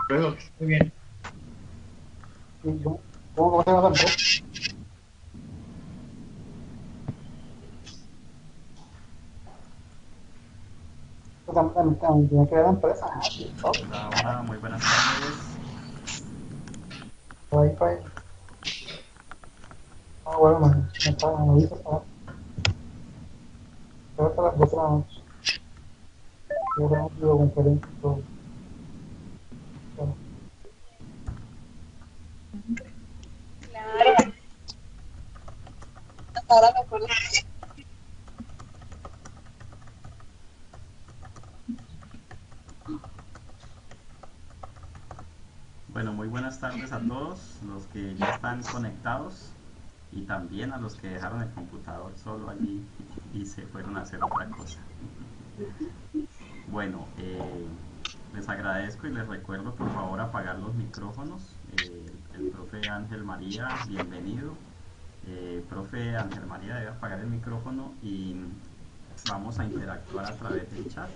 Luego, que esté bien. Y yo, ¿cómo se llama tanto? También tiene que ver la empresa. TikTok, Hola, hola, muy buenas tardes. Wi-Fi. Ah, bueno, me avisas, ¿sabes? Creo que a las 12 de la noche. Yo tengo videoconferencia y todo. Pero, Claro, ahora me acuerdo. Bueno, muy buenas tardes a todos los que ya están conectados y también a los que dejaron el computador solo allí y se fueron a hacer otra cosa. Bueno, les agradezco y les recuerdo por favor apagar los micrófonos. El profe Ángel María, bienvenido. Profe Ángel María debe apagar el micrófono y vamos a interactuar a través del chat.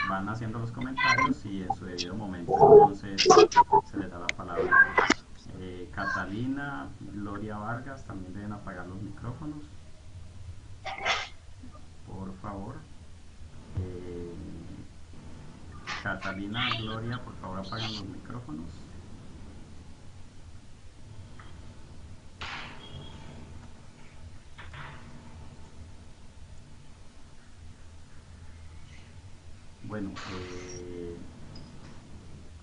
Van haciendo los comentarios y en su debido momento entonces se les da la palabra. Catalina, Gloria Vargas también deben apagar los micrófonos, por favor. Eh, Catalina, Gloria, por favor apaguen los micrófonos. Bueno,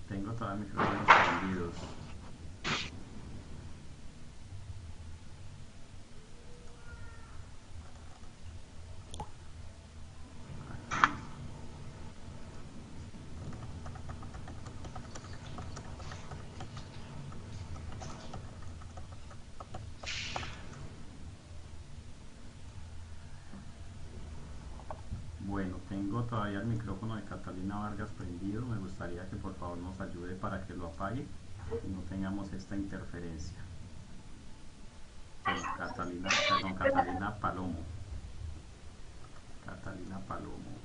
tengo todos los micrófonos prendidos. Aquí. Bueno, tengo todavía el micrófono de Catalina Vargas prendido. Me gustaría que por favor nos ayude para que lo apague y no tengamos esta interferencia. Bueno, Catalina, perdón, Catalina Palomo. Catalina Palomo.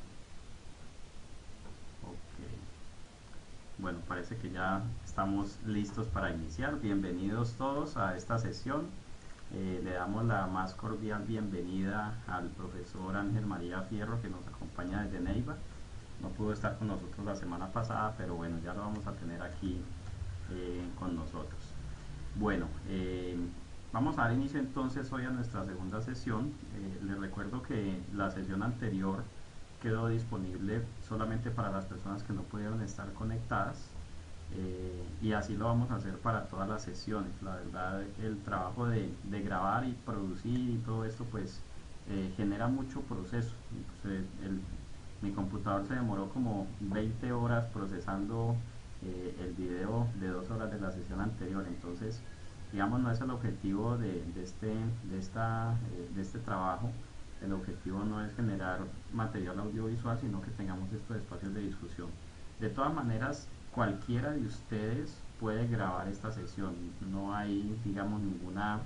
Ok. Bueno, parece que ya estamos listos para iniciar. Bienvenidos todos a esta sesión. Le damos la más cordial bienvenida al profesor Ángel María Fierro, que nos acompaña desde Neiva. No pudo estar con nosotros la semana pasada, pero bueno, ya lo vamos a tener aquí con nosotros. Bueno, vamos a dar inicio entonces hoy a nuestra segunda sesión. Les recuerdo que la sesión anterior quedó disponible solamente para las personas que no pudieron estar conectadas, y así lo vamos a hacer para todas las sesiones. La verdad, el trabajo de grabar y producir y todo esto pues genera mucho proceso. Entonces, mi computador se demoró como 20 horas procesando el video de 2 horas de la sesión anterior. Entonces, digamos, no es el objetivo de este trabajo. El objetivo no es generar material audiovisual, sino que tengamos estos espacios de discusión. De todas maneras, cualquiera de ustedes puede grabar esta sesión. No hay, digamos, ninguna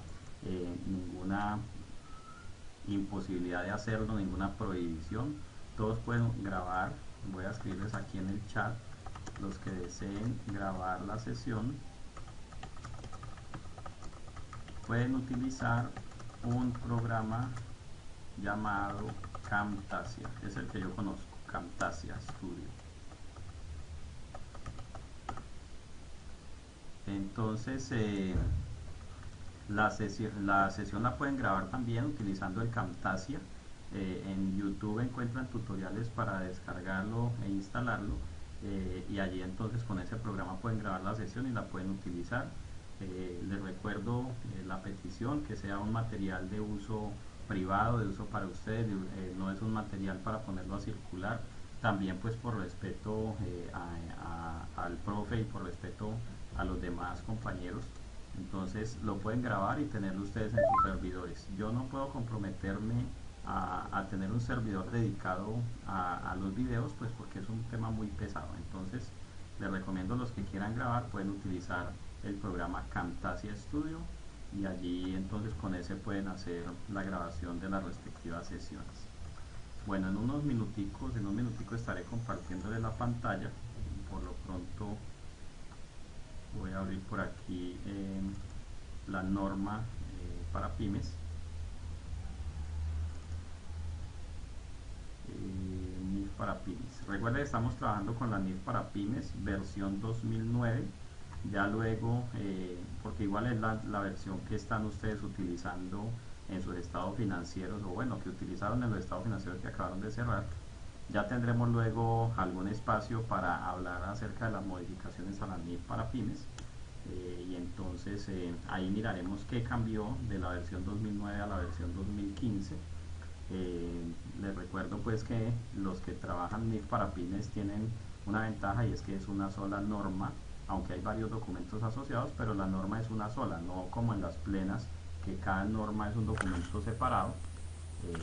imposibilidad de hacerlo, ninguna prohibición. Todos pueden grabar. Voy a escribirles aquí en el chat los que deseen grabar la sesión. Pueden utilizar un programa llamado Camtasia, es el que yo conozco, Camtasia Studio. Entonces, La sesión la pueden grabar también utilizando el Camtasia. En YouTube encuentran tutoriales para descargarlo e instalarlo, y allí entonces con ese programa pueden grabar la sesión y la pueden utilizar. Les recuerdo la petición, que sea un material de uso privado, de uso para ustedes, no es un material para ponerlo a circular, también pues por respeto al profe y por respeto a los demás compañeros. Entonces lo pueden grabar y tenerlo ustedes en sus servidores. Yo no puedo comprometerme a tener un servidor dedicado a los videos, pues porque es un tema muy pesado. Entonces les recomiendo, los que quieran grabar pueden utilizar el programa Camtasia Studio, y allí entonces con ese pueden hacer la grabación de las respectivas sesiones. Bueno, en unos minuticos estaré compartiéndole la pantalla. Por lo pronto voy a abrir por aquí la norma para pymes. NIF para pymes. Recuerden que estamos trabajando con la NIF para pymes versión 2009. Ya luego, porque igual es la versión que están ustedes utilizando en sus estados financieros, o bueno, que utilizaron en los estados financieros que acabaron de cerrar. Ya tendremos luego algún espacio para hablar acerca de las modificaciones a la NIF para pymes, y entonces ahí miraremos qué cambió de la versión 2009 a la versión 2015. Les recuerdo pues que los que trabajan NIF para pymes tienen una ventaja, y es que es una sola norma, aunque hay varios documentos asociados, pero la norma es una sola, no como en las plenas, que cada norma es un documento separado.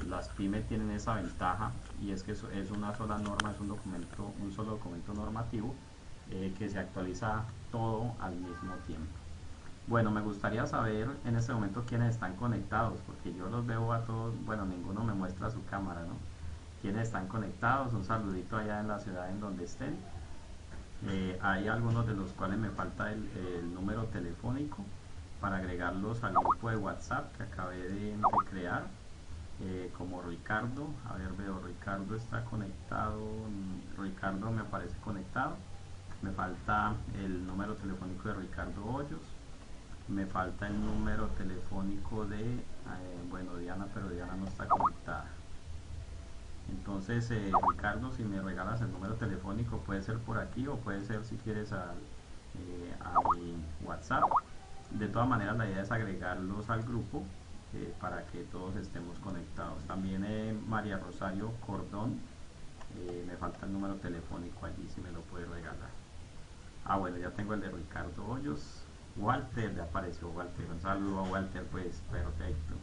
Las pymes tienen esa ventaja, y es que es una sola norma, es un solo documento normativo, que se actualiza todo al mismo tiempo. Bueno, me gustaría saber en este momento quiénes están conectados, porque yo los veo a todos, bueno, ninguno me muestra su cámara, ¿no? ¿Quiénes están conectados? Un saludito allá en la ciudad en donde estén. Hay algunos de los cuales me falta el número telefónico para agregarlos al grupo de WhatsApp que acabé de crear, como Ricardo. A ver, veo, Ricardo está conectado. Ricardo me aparece conectado. Me falta el número telefónico de Ricardo Hoyos. Me falta el número telefónico de, bueno, Diana, pero Diana no está conectada. Entonces, Ricardo, si me regalas el número telefónico, puede ser por aquí o puede ser, si quieres, a mi WhatsApp. De todas maneras, la idea es agregarlos al grupo, para que todos estemos conectados. También María Rosario Cordón, me falta el número telefónico allí, si me lo puede regalar. Ah, bueno, ya tengo el de Ricardo Hoyos. Walter, ya apareció Walter. Un saludo a Walter, pues perfecto.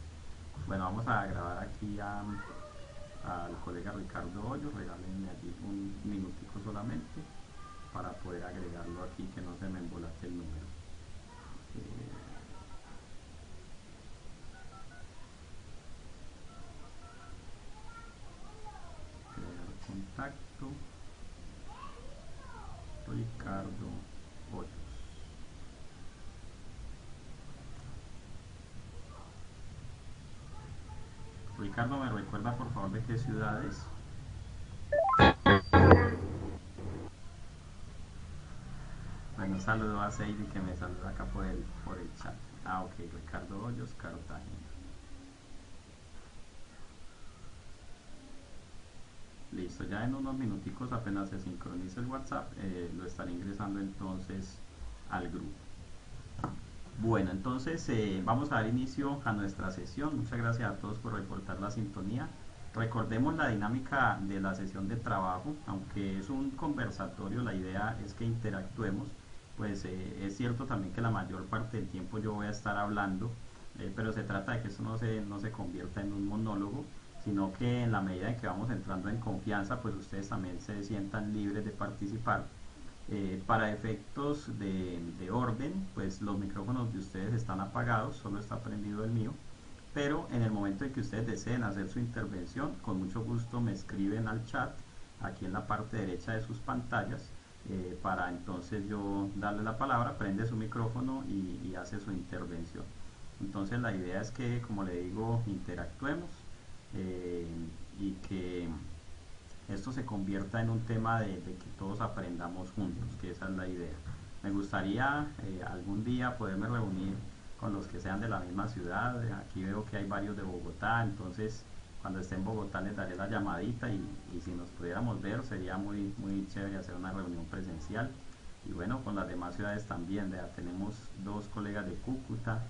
Bueno, vamos a grabar aquí al colega Ricardo Hoyos. Regálenme allí un minutico solamente para poder agregarlo aquí, que no se me embolate el número. Crear contacto, Ricardo Hoyos. Ricardo, ¿me recuerda por favor de qué ciudad es? Bueno, un saludo a Seidi, que me saluda acá por el chat. Ah, ok, Ricardo Hoyos, Cartagena. Listo, ya en unos minuticos, apenas se sincronice el WhatsApp, lo estaré ingresando entonces al grupo. Bueno, entonces vamos a dar inicio a nuestra sesión. Muchas gracias a todos por reportar la sintonía. Recordemos la dinámica de la sesión de trabajo. Aunque es un conversatorio, la idea es que interactuemos. Pues es cierto también que la mayor parte del tiempo yo voy a estar hablando, pero se trata de que esto no se convierta en un monólogo, sino que en la medida en que vamos entrando en confianza, pues ustedes también se sientan libres de participar. Para efectos de orden, pues los micrófonos de ustedes están apagados, solo está prendido el mío, pero en el momento en que ustedes deseen hacer su intervención, con mucho gusto me escriben al chat, aquí en la parte derecha de sus pantallas, para entonces yo darle la palabra, prende su micrófono y hace su intervención. Entonces la idea es que, como le digo, interactuemos, y que esto se convierta en un tema de que todos aprendamos juntos, que esa es la idea. Me gustaría algún día poderme reunir con los que sean de la misma ciudad. Aquí veo que hay varios de Bogotá, entonces cuando esté en Bogotá les daré la llamadita y si nos pudiéramos ver sería muy, muy chévere hacer una reunión presencial. Y bueno, con las demás ciudades también, ya tenemos dos colegas de Cúcuta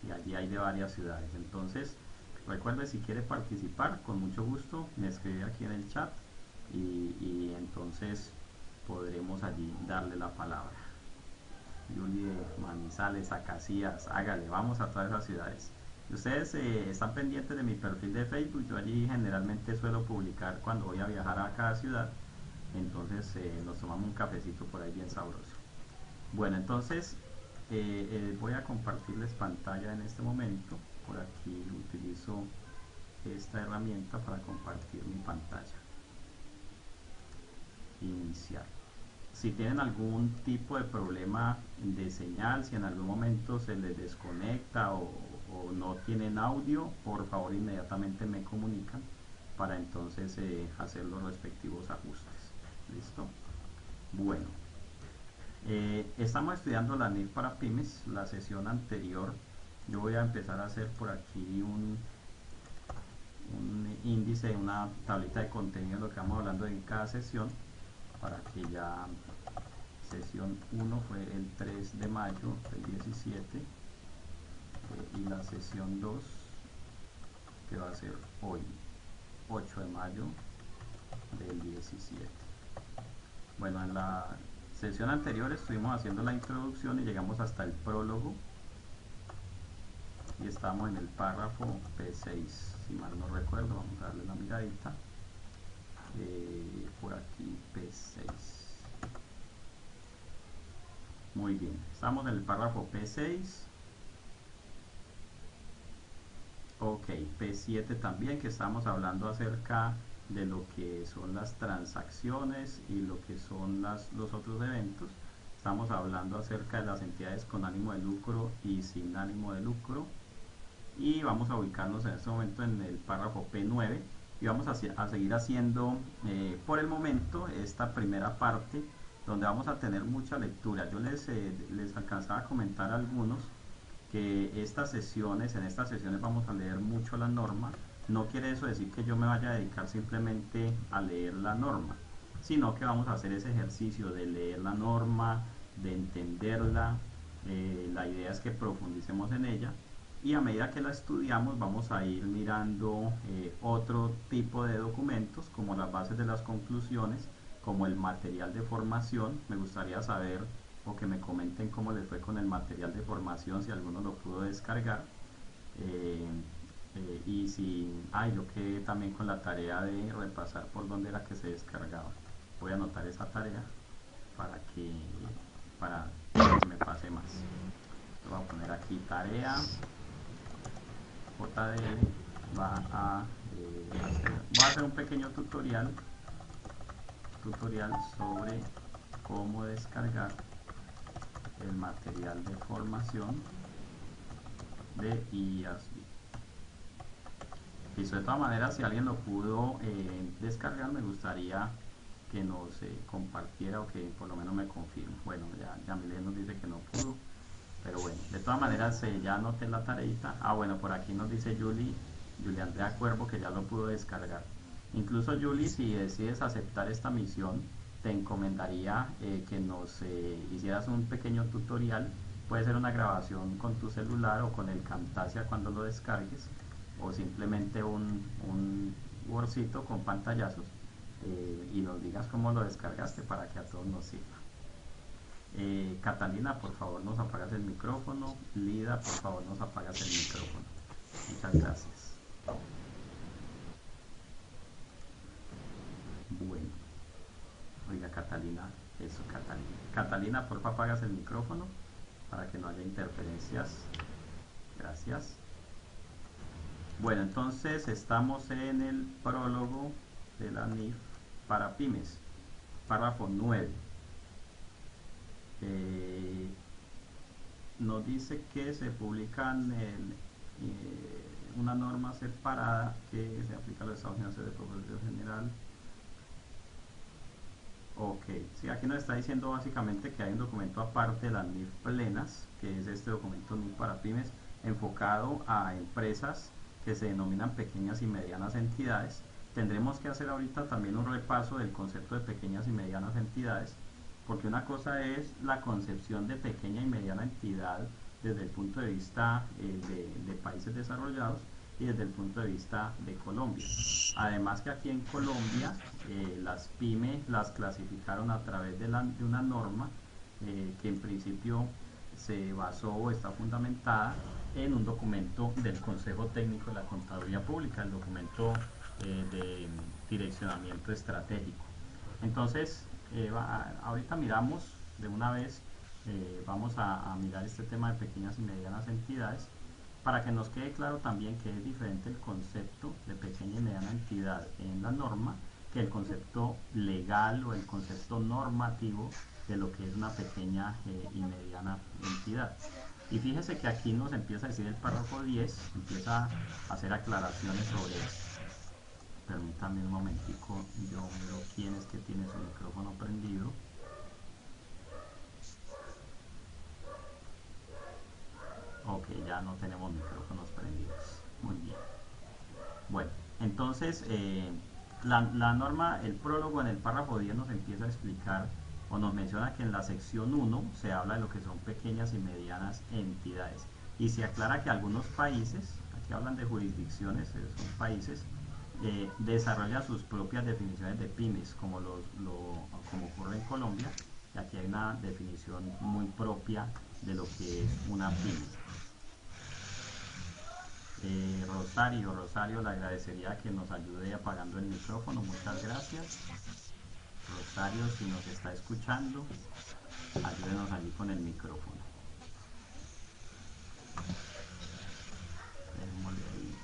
y allí hay de varias ciudades. Entonces, recuerde, si quiere participar, con mucho gusto me escribe aquí en el chat y entonces podremos allí darle la palabra. Yuli de Manizales, a Casillas, hágale, vamos a todas esas ciudades. Ustedes están pendientes de mi perfil de Facebook, yo allí generalmente suelo publicar cuando voy a viajar a cada ciudad, entonces nos tomamos un cafecito por ahí bien sabroso. Bueno, entonces voy a compartirles pantalla en este momento. Por aquí utilizo esta herramienta para compartir mi pantalla. Iniciar. Si tienen algún tipo de problema de señal, si en algún momento se les desconecta o no tienen audio, por favor inmediatamente me comunican para entonces hacer los respectivos ajustes. ¿Listo? Bueno, estamos estudiando la NIF para pymes. La sesión anterior yo voy a empezar a hacer por aquí un índice, una tablita de contenido de lo que vamos hablando en cada sesión, para que ya sesión 1 fue el 3 de mayo del 17 y la sesión 2 que va a ser hoy 8 de mayo del 17. Bueno, en la sesión anterior estuvimos haciendo la introducción y llegamos hasta el prólogo y estamos en el párrafo P6, si mal no recuerdo. Vamos a darle la miradita por aquí, P6. Muy bien, estamos en el párrafo P6. Ok, P7 también, que estamos hablando acerca de lo que son las transacciones y lo que son los otros eventos. Estamos hablando acerca de las entidades con ánimo de lucro y sin ánimo de lucro. Y vamos a ubicarnos en este momento en el párrafo P9 y vamos a seguir haciendo por el momento esta primera parte, donde vamos a tener mucha lectura. Yo les alcanzaba a comentar a algunos que en estas sesiones vamos a leer mucho la norma. No quiere eso decir que yo me vaya a dedicar simplemente a leer la norma, sino que vamos a hacer ese ejercicio de leer la norma, de entenderla. La idea es que profundicemos en ella y a medida que la estudiamos vamos a ir mirando otro tipo de documentos, como las bases de las conclusiones, como el material de formación. Me gustaría saber o que me comenten cómo les fue con el material de formación, si alguno lo pudo descargar, y si yo quedé también con la tarea de repasar por dónde era que se descargaba. Voy a anotar esa tarea para que me pase más. Voy a poner aquí tarea JDL. Va a hacer un pequeño tutorial sobre cómo descargar el material de formación de IASB. Listo, de todas maneras, si alguien lo pudo descargar, me gustaría que nos compartiera o que por lo menos me confirme. Bueno, ya Milena nos dice que no pudo, pero bueno, de todas maneras ya anoté la tareita. Bueno, por aquí nos dice Julie Andrea Cuervo que ya lo pudo descargar. Incluso Julie, si decides aceptar esta misión, te encomendaría que nos hicieras un pequeño tutorial. Puede ser una grabación con tu celular o con el Camtasia cuando lo descargues, o simplemente un Wordcito con pantallazos, y nos digas cómo lo descargaste para que a todos nos sirva. Catalina, por favor nos apagas el micrófono. Lida, por favor nos apagas el micrófono. Muchas gracias. Bueno, oiga Catalina, eso Catalina. Catalina, por favor apagas el micrófono para que no haya interferencias. Gracias. Bueno, entonces estamos en el prólogo de la NIF para pymes, párrafo 9. Nos dice que se publican una norma separada que se aplica a los Estados Unidos de propósito general. Ok, sí, aquí nos está diciendo básicamente que hay un documento aparte de las NIF plenas, que es este documento NIF para pymes, enfocado a empresas que se denominan pequeñas y medianas entidades. Tendremos que hacer ahorita también un repaso del concepto de pequeñas y medianas entidades, porque una cosa es la concepción de pequeña y mediana entidad desde el punto de vista de países desarrollados y desde el punto de vista de Colombia. Además que aquí en Colombia las pymes las clasificaron a través de una norma que en principio se basó o está fundamentada en un documento del Consejo Técnico de la Contaduría Pública, el documento de direccionamiento estratégico. Entonces, ahorita miramos de una vez, vamos a mirar este tema de pequeñas y medianas entidades para que nos quede claro también que es diferente el concepto de pequeña y mediana entidad en la norma que el concepto legal o el concepto normativo de lo que es una pequeña y mediana entidad. Y fíjese que aquí nos empieza a decir el párrafo 10, empieza a hacer aclaraciones sobre esto. Permítame un momentico, yo miro quién es que tiene su micrófono prendido. Ok, ya no tenemos micrófonos prendidos. Muy bien. Bueno, entonces la norma, el prólogo en el párrafo 10 nos empieza a explicar o nos menciona que en la sección 1 se habla de lo que son pequeñas y medianas entidades. Y se aclara que algunos países, aquí hablan de jurisdicciones, son países, desarrollan sus propias definiciones de pymes, como ocurre en Colombia, y aquí hay una definición muy propia de lo que es una pyme. Rosario, le agradecería que nos ayude apagando el micrófono, muchas gracias. Rosario, si nos está escuchando, ayúdenos allí con el micrófono. Démosle ahí.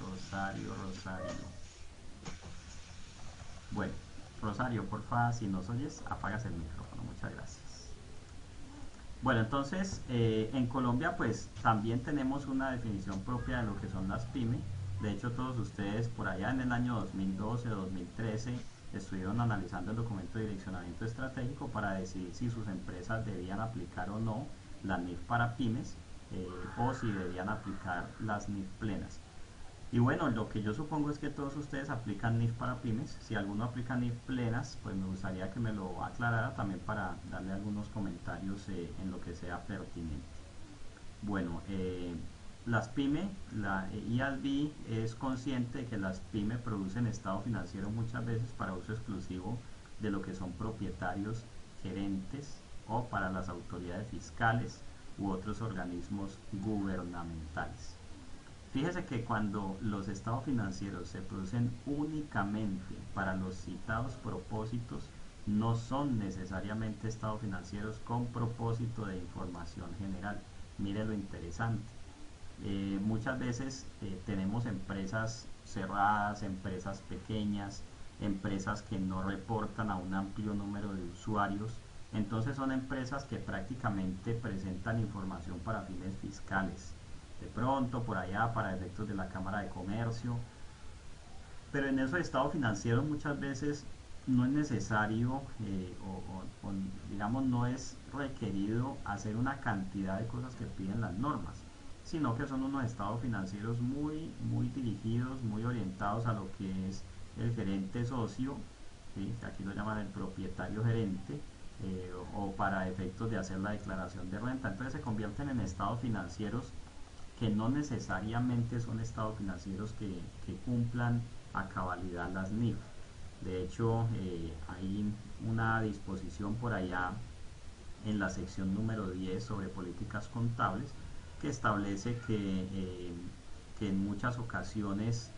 Rosario. Bueno, Rosario, porfa, si nos oyes, apagas el micrófono, muchas gracias. Bueno, entonces en Colombia pues también tenemos una definición propia de lo que son las pymes. De hecho, todos ustedes por allá en el año 2012 o 2013 estuvieron analizando el documento de direccionamiento estratégico para decidir si sus empresas debían aplicar o no la NIF para pymes o si debían aplicar las NIF plenas. Y bueno, lo que yo supongo es que todos ustedes aplican NIF para pymes. Si alguno aplica NIF plenas, pues me gustaría que me lo aclarara también para darle algunos comentarios en lo que sea pertinente. Bueno, las pymes, la IASB es consciente de que las pymes producen estado financiero muchas veces para uso exclusivo de lo que son propietarios, gerentes o para las autoridades fiscales u otros organismos gubernamentales. Fíjese que cuando los estados financieros se producen únicamente para los citados propósitos, no son necesariamente estados financieros con propósito de información general. Mire lo interesante. Muchas veces tenemos empresas cerradas, empresas pequeñas, empresas que no reportan a un amplio número de usuarios. Entonces son empresas que prácticamente presentan información para fines fiscales, de pronto por allá para efectos de la Cámara de Comercio, pero en esos estados financieros muchas veces no es necesario o digamos no es requerido hacer una cantidad de cosas que piden las normas, sino que son unos estados financieros muy dirigidos, muy orientados a lo que es el gerente socio, ¿sí? Aquí lo llaman el propietario gerente, o para efectos de hacer la declaración de renta. Entonces se convierten en estados financieros que no necesariamente son estados financieros que cumplan a cabalidad las NIF. De hecho, hay una disposición por allá en la sección número 10 sobre políticas contables que establece que en muchas ocasiones,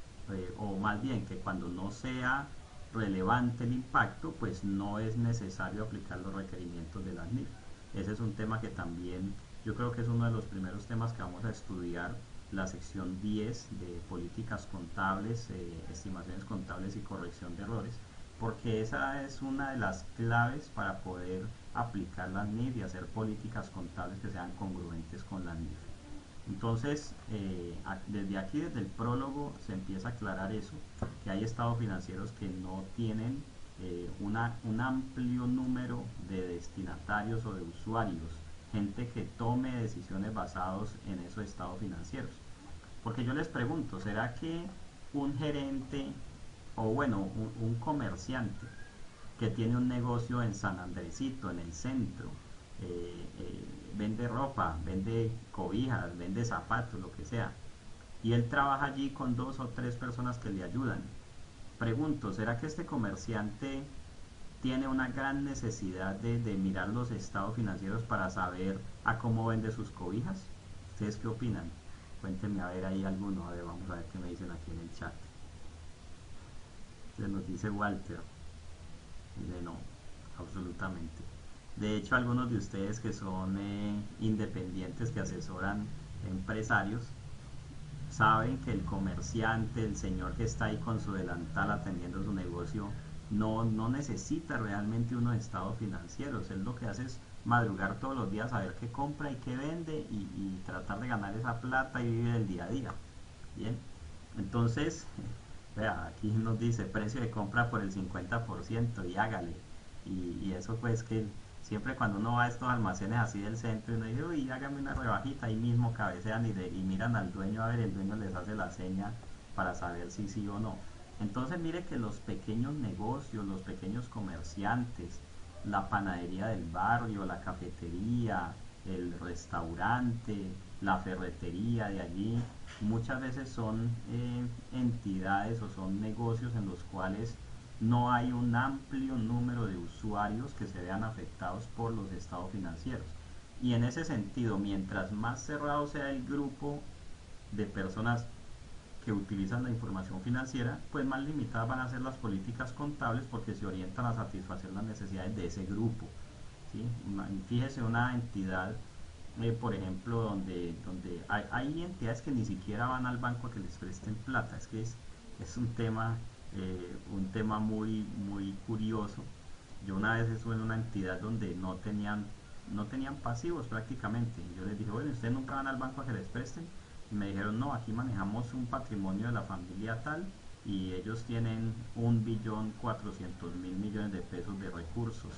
o más bien que cuando no sea relevante el impacto, pues no es necesario aplicar los requerimientos de las NIF. Ese es un tema que también yo creo que es uno de los primeros temas que vamos a estudiar, la sección 10 de políticas contables, estimaciones contables y corrección de errores, porque esa es una de las claves para poder aplicar las NIF y hacer políticas contables que sean congruentes con las NIF. Entonces, desde aquí, desde el prólogo, se empieza a aclarar eso, que hay estados financieros que no tienen un amplio número de destinatarios o de usuarios, gente que tome decisiones basadas en esos estados financieros. Porque yo les pregunto, ¿será que un gerente o bueno, un comerciante que tiene un negocio en San Andresito, en el centro, vende ropa, vende cobijas, vende zapatos, lo que sea, y él trabaja allí con 2 o 3 personas que le ayudan? Pregunto, ¿será que este comerciante tiene una gran necesidad de mirar los estados financieros para saber a cómo vende sus cobijas? ¿Ustedes qué opinan? Cuéntenme a ver ahí alguno, a ver, vamos a ver qué me dicen aquí en el chat. Se nos dice Walter, dice no, absolutamente. De hecho, algunos de ustedes que son independientes, que asesoran empresarios, saben que el comerciante, el señor que está ahí con su delantal atendiendo su negocio, no necesita realmente unos estados financieros. Él lo que hace es madrugar todos los días a ver qué compra y qué vende y tratar de ganar esa plata y vivir el día a día. Bien, entonces, vea, aquí nos dice precio de compra por el 50% y hágale. Y eso pues que siempre cuando uno va a estos almacenes así del centro y uno dice, uy, hágame una rebajita, ahí mismo cabecean y miran al dueño, a ver, el dueño les hace la seña para saber si sí o no. Entonces mire que los pequeños negocios, los pequeños comerciantes, la panadería del barrio, la cafetería, el restaurante, la ferretería de allí, muchas veces son entidades o son negocios en los cuales no hay un amplio número de usuarios que se vean afectados por los estados financieros. Y en ese sentido, mientras más cerrado sea el grupo de personas que utilizan la información financiera, pues más limitadas van a ser las políticas contables porque se orientan a satisfacer las necesidades de ese grupo. ¿Sí? Fíjese una entidad, por ejemplo, donde hay entidades que ni siquiera van al banco a que les presten plata. Es que es un tema muy curioso. Yo una vez estuve en una entidad donde no tenían pasivos prácticamente. Yo les dije, bueno, ¿ustedes nunca van al banco a que les presten? Y me dijeron, no, aquí manejamos un patrimonio de la familia tal y ellos tienen 1.400.000.000.000 de pesos de recursos.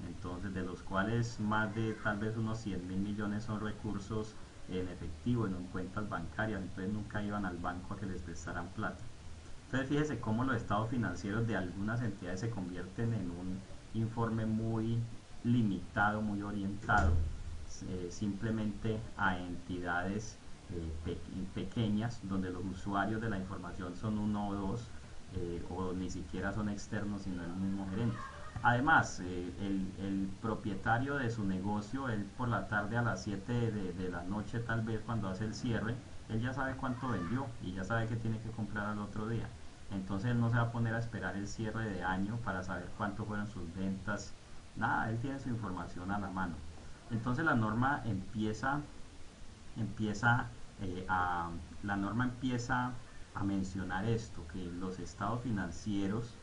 Entonces, de los cuales más de tal vez unos 100.000 millones son recursos en efectivo, en cuentas bancarias. Entonces nunca iban al banco a que les prestaran plata. Entonces fíjese cómo los estados financieros de algunas entidades se convierten en un informe muy limitado, muy orientado simplemente a entidades pequeñas donde los usuarios de la información son uno o dos o ni siquiera son externos sino el mismo gerente. Además, el propietario de su negocio, él por la tarde a las 7 de la noche tal vez cuando hace el cierre, él ya sabe cuánto vendió y ya sabe que tiene que comprar al otro día. Entonces él no se va a poner a esperar el cierre de año para saber cuánto fueron sus ventas. Nada, él tiene su información a la mano. Entonces empieza la norma empieza a mencionar esto, que los estados financieros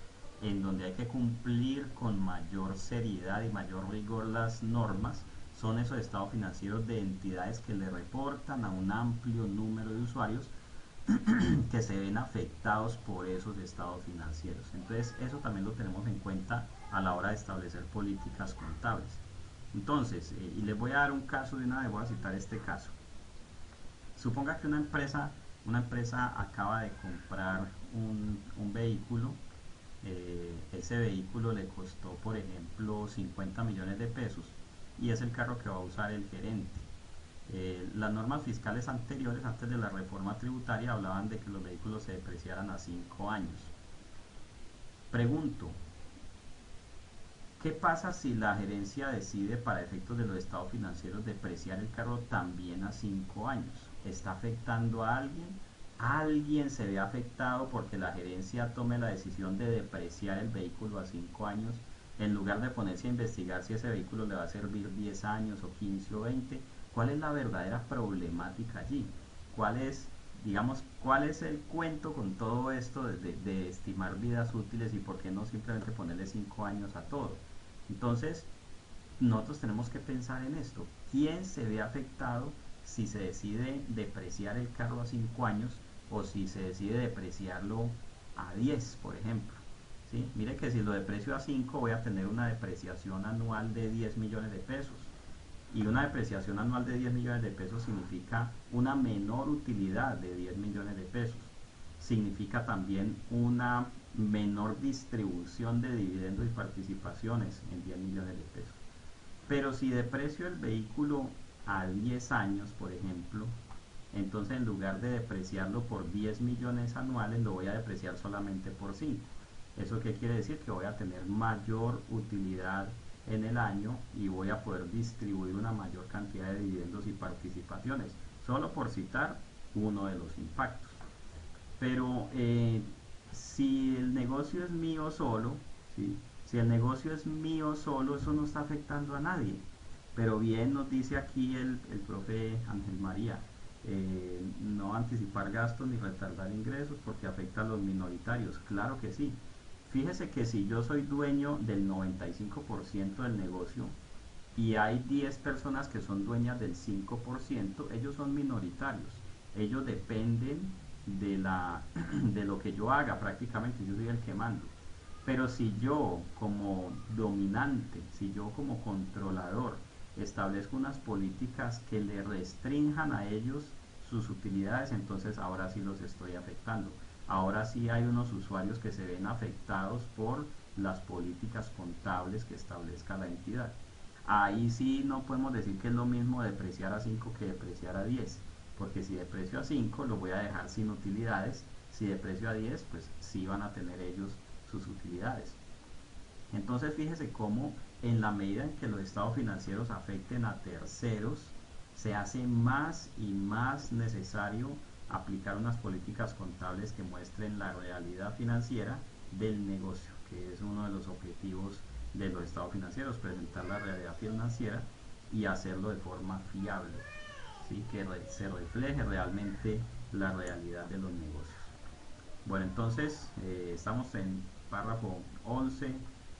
en donde hay que cumplir con mayor seriedad y mayor rigor las normas son esos estados financieros de entidades que le reportan a un amplio número de usuarios que se ven afectados por esos estados financieros. Entonces eso también lo tenemos en cuenta a la hora de establecer políticas contables. Entonces, y les voy a dar un caso de una vez, voy a citar este caso. Suponga que una empresa acaba de comprar un vehículo. Ese vehículo le costó, por ejemplo, 50 millones de pesos y es el carro que va a usar el gerente. Las normas fiscales anteriores, antes de la reforma tributaria, hablaban de que los vehículos se depreciaran a 5 años. Pregunto, ¿qué pasa si la gerencia decide para efectos de los estados financieros depreciar el carro también a 5 años? ¿Está afectando a alguien? ¿Alguien se ve afectado porque la gerencia tome la decisión de depreciar el vehículo a 5 años en lugar de ponerse a investigar si ese vehículo le va a servir 10 años o 15 o 20? ¿Cuál es la verdadera problemática allí? ¿Cuál es el cuento con todo esto de estimar vidas útiles y por qué no simplemente ponerle 5 años a todo? Entonces, nosotros tenemos que pensar en esto. ¿Quién se ve afectado si se decide depreciar el carro a 5 años o si se decide depreciarlo a 10, por ejemplo? ¿sí? Mire que si lo deprecio a 5 voy a tener una depreciación anual de 10 millones de pesos. Y una depreciación anual de 10 millones de pesos significa una menor utilidad de 10 millones de pesos. Significa también una menor distribución de dividendos y participaciones en 10 millones de pesos. Pero si deprecio el vehículo a 10 años, por ejemplo, entonces en lugar de depreciarlo por 10 millones anuales, lo voy a depreciar solamente por 5. ¿Eso qué quiere decir? Que voy a tener mayor utilidad en el año y voy a poder distribuir una mayor cantidad de dividendos y participaciones, solo por citar uno de los impactos. Pero si el negocio es mío solo, ¿sí? Si el negocio es mío solo, eso no está afectando a nadie. Pero bien nos dice aquí el profe Ángel María, no anticipar gastos ni retardar ingresos porque afecta a los minoritarios. Claro que sí. Fíjese que si yo soy dueño del 95% del negocio y hay 10 personas que son dueñas del 5%, ellos son minoritarios. Ellos dependen de lo que yo haga prácticamente, yo soy el que mando. Pero si yo como dominante, si yo como controlador establezco unas políticas que le restrinjan a ellos sus utilidades, entonces ahora sí los estoy afectando. Ahora sí hay unos usuarios que se ven afectados por las políticas contables que establezca la entidad. Ahí sí no podemos decir que es lo mismo depreciar a 5 que depreciar a 10, porque si deprecio a 5 lo voy a dejar sin utilidades, si deprecio a 10 pues sí van a tener ellos sus utilidades. Entonces fíjese cómo en la medida en que los estados financieros afecten a terceros, se hace más y más necesario aplicar unas políticas contables que muestren la realidad financiera del negocio, que es uno de los objetivos de los estados financieros, presentar la realidad financiera y hacerlo de forma fiable, ¿sí? Que se refleje realmente la realidad de los negocios. Bueno, entonces estamos en párrafo 11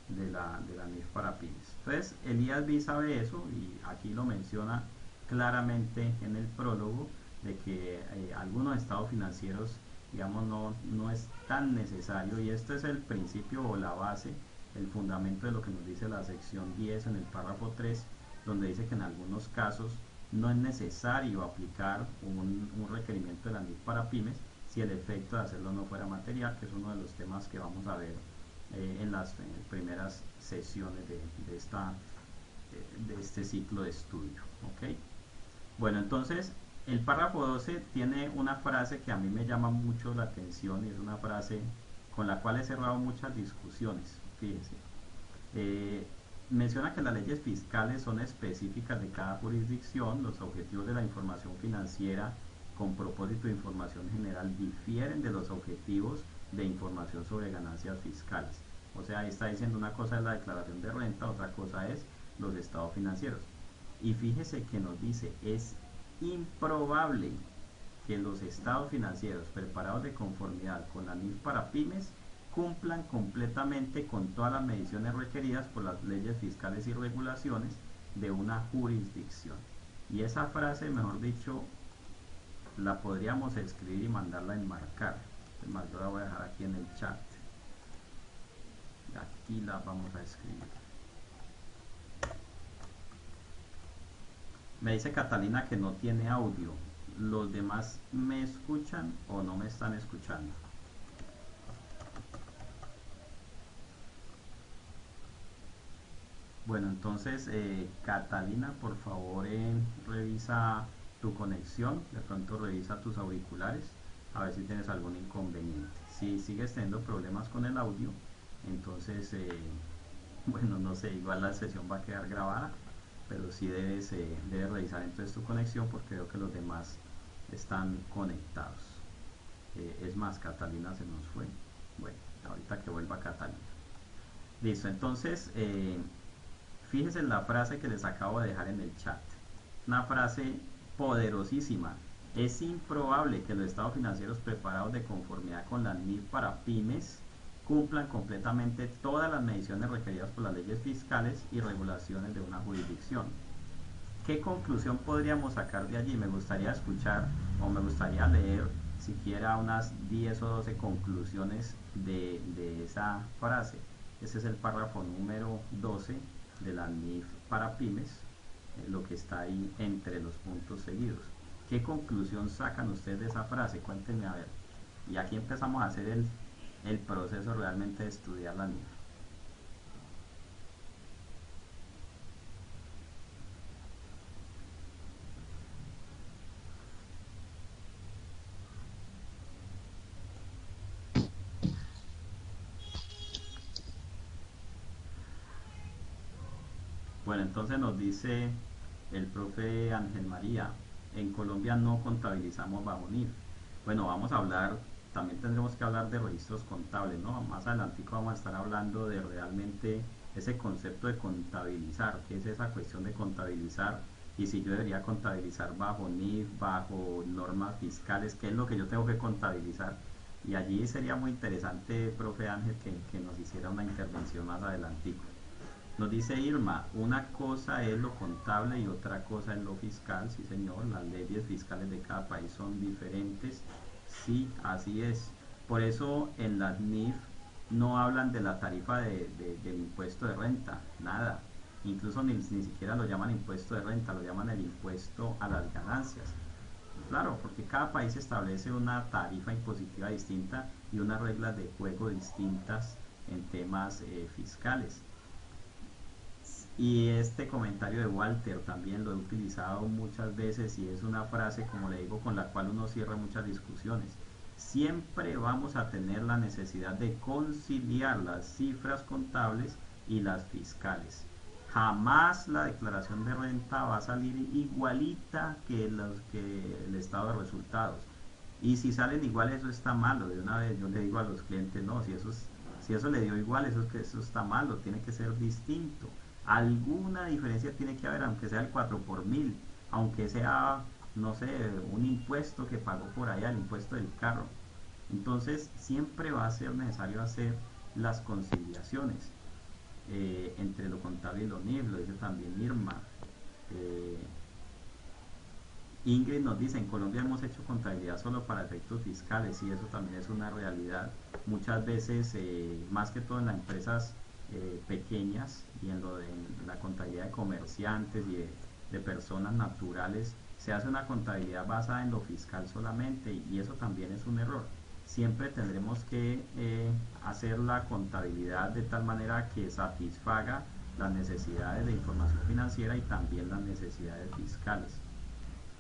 de la NIF para pymes. Entonces el IASB sabe eso y aquí lo menciona claramente en el prólogo, de que algunos estados financieros, digamos, no es tan necesario, y este es el principio o la base, el fundamento de lo que nos dice la sección 10 en el párrafo 3, donde dice que en algunos casos no es necesario aplicar un requerimiento de la NIF para pymes si el efecto de hacerlo no fuera material, que es uno de los temas que vamos a ver en las primeras sesiones de este ciclo de estudio. ¿Okay? Bueno, entonces el párrafo 12 tiene una frase que a mí me llama mucho la atención y es una frase con la cual he cerrado muchas discusiones. Fíjense, menciona que las leyes fiscales son específicas de cada jurisdicción, los objetivos de la información financiera con propósito de información general difieren de los objetivos de información sobre ganancias fiscales. O sea, ahí está diciendo una cosa es la declaración de renta, otra cosa es los estados financieros. Y fíjese que nos dice, es improbable que los estados financieros preparados de conformidad con la NIF para pymes cumplan completamente con todas las mediciones requeridas por las leyes fiscales y regulaciones de una jurisdicción. Y esa frase, mejor dicho, la podríamos escribir y mandarla a enmarcar. Es más, yo la voy a dejar aquí en el chat. Aquí la vamos a escribir. Me dice Catalina que no tiene audio. ¿Los demás me escuchan o no me están escuchando? Bueno, entonces Catalina, por favor revisa tu conexión, de pronto revisa tus auriculares, a ver si tienes algún inconveniente. Si sigues teniendo problemas con el audio, entonces, bueno, no sé, igual la sesión va a quedar grabada, pero sí debes revisar entonces tu conexión porque veo que los demás están conectados. Es más, Catalina se nos fue. Bueno, ahorita que vuelva Catalina. Listo, entonces fíjense en la frase que les acabo de dejar en el chat. Una frase poderosísima. Es improbable que los estados financieros preparados de conformidad con la NIF para pymes cumplan completamente todas las mediciones requeridas por las leyes fiscales y regulaciones de una jurisdicción. ¿Qué conclusión podríamos sacar de allí? Me gustaría escuchar o me gustaría leer siquiera unas 10 o 12 conclusiones de esa frase. Ese es el párrafo número 12 de la NIF para pymes, lo que está ahí entre los puntos seguidos. ¿Qué conclusión sacan ustedes de esa frase? Cuéntenme a ver. Y aquí empezamos a hacer el proceso realmente de estudiar la NIF. Bueno, entonces nos dice el profe Ángel María, en Colombia no contabilizamos bajo NIF. Bueno, vamos a hablar, también tendremos que hablar de registros contables, ¿no? Más adelante vamos a estar hablando de realmente ese concepto de contabilizar, qué es esa cuestión de contabilizar, y si yo debería contabilizar bajo NIF, bajo normas fiscales, qué es lo que yo tengo que contabilizar. Y allí sería muy interesante, profe Ángel, que nos hiciera una intervención más adelantico. Nos dice Irma, una cosa es lo contable y otra cosa es lo fiscal. Sí, señor, las leyes fiscales de cada país son diferentes. Sí, así es. Por eso en las NIF no hablan de la tarifa del impuesto de renta, nada. Incluso ni siquiera lo llaman impuesto de renta, lo llaman el impuesto a las ganancias. Claro, porque cada país establece una tarifa impositiva distinta y unas reglas de juego distintas en temas fiscales. Y este comentario de Walter también lo he utilizado muchas veces y es una frase, como le digo, con la cual uno cierra muchas discusiones. Siempre vamos a tener la necesidad de conciliar las cifras contables y las fiscales. Jamás la declaración de renta va a salir igualita que el estado de resultados. Y si salen igual, eso está malo. De una vez yo le digo a los clientes, no, si eso le dio igual, eso está malo, tiene que ser distinto. Alguna diferencia tiene que haber, aunque sea el 4 por 1000, aunque sea, no sé, un impuesto que pagó por allá, el impuesto del carro. Entonces siempre va a ser necesario hacer las conciliaciones entre lo contable y lo NIF, lo dice también Irma. Ingrid nos dice, en Colombia hemos hecho contabilidad solo para efectos fiscales, y eso también es una realidad. Muchas veces, más que todo en las empresas pequeñas y en la contabilidad de comerciantes y de personas naturales, se hace una contabilidad basada en lo fiscal solamente, y eso también es un error. Siempre tendremos que hacer la contabilidad de tal manera que satisfaga las necesidades de información financiera y también las necesidades fiscales.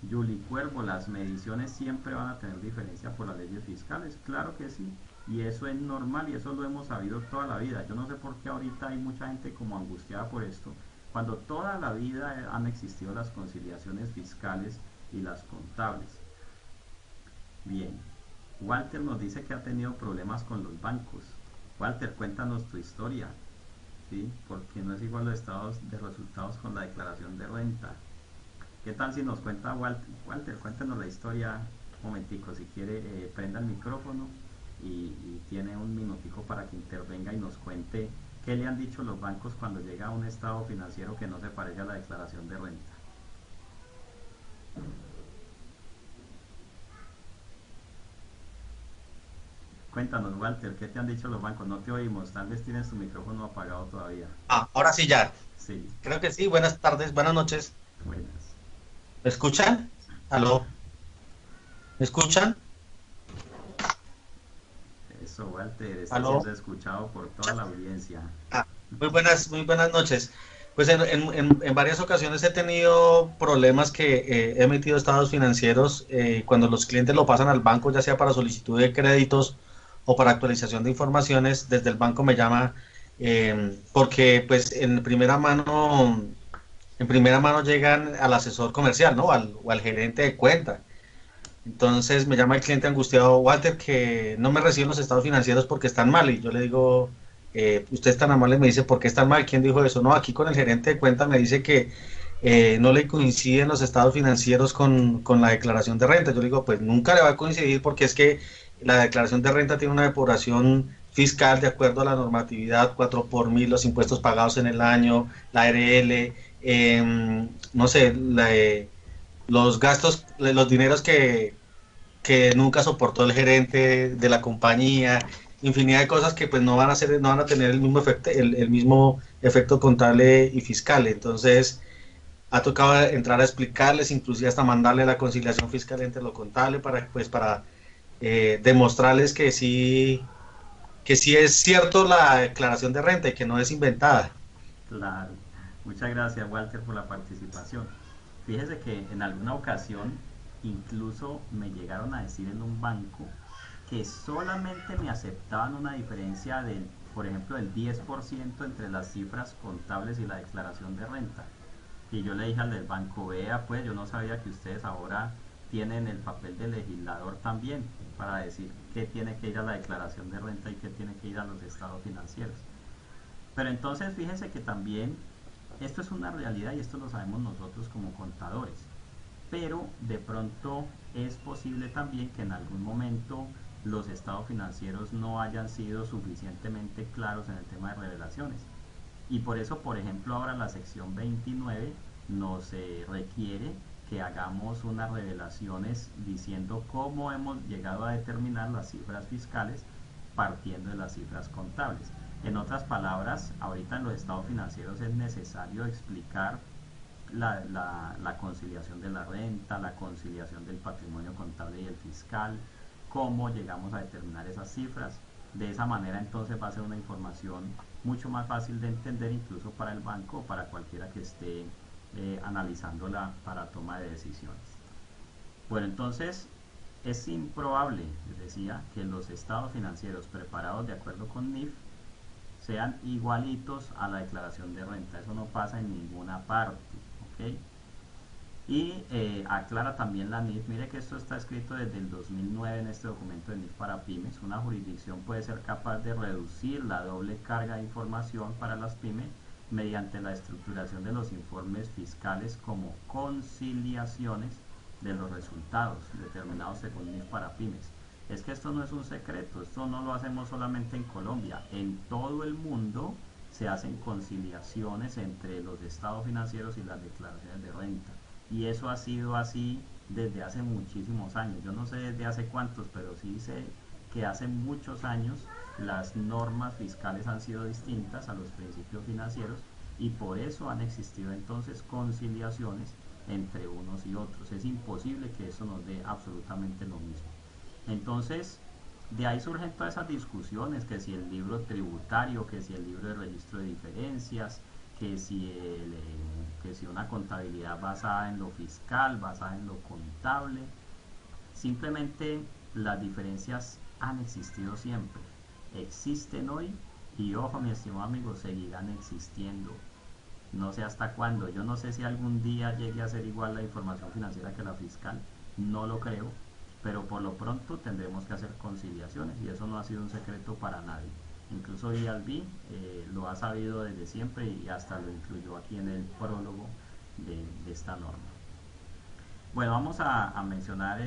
Yuli Cuervo, las mediciones siempre van a tener diferencia por las leyes fiscales, claro que sí, y eso es normal y eso lo hemos sabido toda la vida. Yo no sé por qué ahorita hay mucha gente como angustiada por esto, cuando toda la vida han existido las conciliaciones fiscales y las contables. Bien, Walter nos dice que ha tenido problemas con los bancos. Walter, cuéntanos tu historia, ¿sí? Porque no es igual los estados de resultados con la declaración de renta. ¿Qué tal si nos cuenta Walter, cuéntanos la historia un momentico, si quiere, prenda el micrófono y tiene un minutico para que intervenga y nos cuente qué le han dicho los bancos cuando llega a un estado financiero que no se parece a la declaración de renta. Cuéntanos, Walter, ¿qué te han dicho los bancos? No te oímos, tal vez tienes tu micrófono apagado todavía. Ahora sí ya. Sí. Creo que sí. Buenas tardes, buenas noches. Buenas. ¿Me escuchan? ¿Aló? ¿Me escuchan? Eso, Walter, está ¿Aló? siendo escuchado por toda la audiencia. Muy buenas noches. Pues en varias ocasiones he tenido problemas que he emitido estados financieros cuando los clientes lo pasan al banco, ya sea para solicitud de créditos o para actualización de informaciones. Desde el banco me llama porque pues en primera mano llegan al asesor comercial, ¿no? O al gerente de cuenta. Entonces me llama el cliente angustiado, Walter, que no me reciben los estados financieros porque están mal. Y yo le digo, usted es tan amable, me dice, ¿por qué están mal? ¿Quién dijo eso? No, aquí con el gerente de cuenta me dice que no le coinciden los estados financieros con la declaración de renta. Yo le digo, pues nunca le va a coincidir porque es que la declaración de renta tiene una depuración fiscal de acuerdo a la normatividad 4 por 1000, los impuestos pagados en el año, la ARL, no sé, los gastos, los dineros que que nunca soportó el gerente de la compañía, infinidad de cosas que pues no van a ser, no van a tener el mismo efecto, el mismo efecto contable y fiscal. Entonces, ha tocado entrar a explicarles, inclusive hasta mandarle la conciliación fiscal entre lo contable para demostrarles que sí es cierto la declaración de renta y que no es inventada. Claro. Muchas gracias, Walter, por la participación. Fíjese que en alguna ocasión incluso me llegaron a decir en un banco que solamente me aceptaban una diferencia del, por ejemplo, del 10% entre las cifras contables y la declaración de renta. Y yo le dije al del banco, vea, pues yo no sabía que ustedes ahora tienen el papel de legislador también para decir qué tiene que ir a la declaración de renta y qué tiene que ir a los estados financieros. Pero entonces fíjense que también esto es una realidad y esto lo sabemos nosotros como contadores. Pero de pronto es posible también que en algún momento los estados financieros no hayan sido suficientemente claros en el tema de revelaciones. Y por eso, por ejemplo, ahora la sección 29 nos requiere que hagamos unas revelaciones diciendo cómo hemos llegado a determinar las cifras fiscales partiendo de las cifras contables. En otras palabras, ahorita en los estados financieros es necesario explicar la conciliación de la renta, la conciliación del patrimonio contable y el fiscal, cómo llegamos a determinar esas cifras. De esa manera entonces va a ser una información mucho más fácil de entender incluso para el banco o para cualquiera que esté analizándola para toma de decisiones. Bueno, entonces es improbable, les decía, que los estados financieros preparados de acuerdo con NIF sean igualitos a la declaración de renta. Eso no pasa en ninguna parte, ¿ok? Y aclara también la NIF, mire que esto está escrito desde el 2009 en este documento de NIF para pymes. Una jurisdicción puede ser capaz de reducir la doble carga de información para las pymes mediante la estructuración de los informes fiscales como conciliaciones de los resultados determinados según NIF para pymes. Es que esto no es un secreto, esto no lo hacemos solamente en Colombia, en todo el mundo se hacen conciliaciones entre los estados financieros y las declaraciones de renta. Y eso ha sido así desde hace muchísimos años. Yo no sé desde hace cuántos, pero sí sé que hace muchos años las normas fiscales han sido distintas a los principios financieros y por eso han existido entonces conciliaciones entre unos y otros. Es imposible que eso nos dé absolutamente lo mismo. Entonces, de ahí surgen todas esas discusiones, que si el libro tributario, que si el libro de registro de diferencias, que si una contabilidad basada en lo fiscal, basada en lo contable. Simplemente las diferencias han existido siempre, existen hoy y ojo mi estimado amigo, seguirán existiendo. No sé hasta cuándo, yo no sé si algún día llegue a ser igual la información financiera que la fiscal, no lo creo, pero por lo pronto tendremos que hacer conciliaciones y eso no ha sido un secreto para nadie. Incluso IASB lo ha sabido desde siempre y hasta lo incluyó aquí en el prólogo de esta norma. Bueno, vamos a mencionar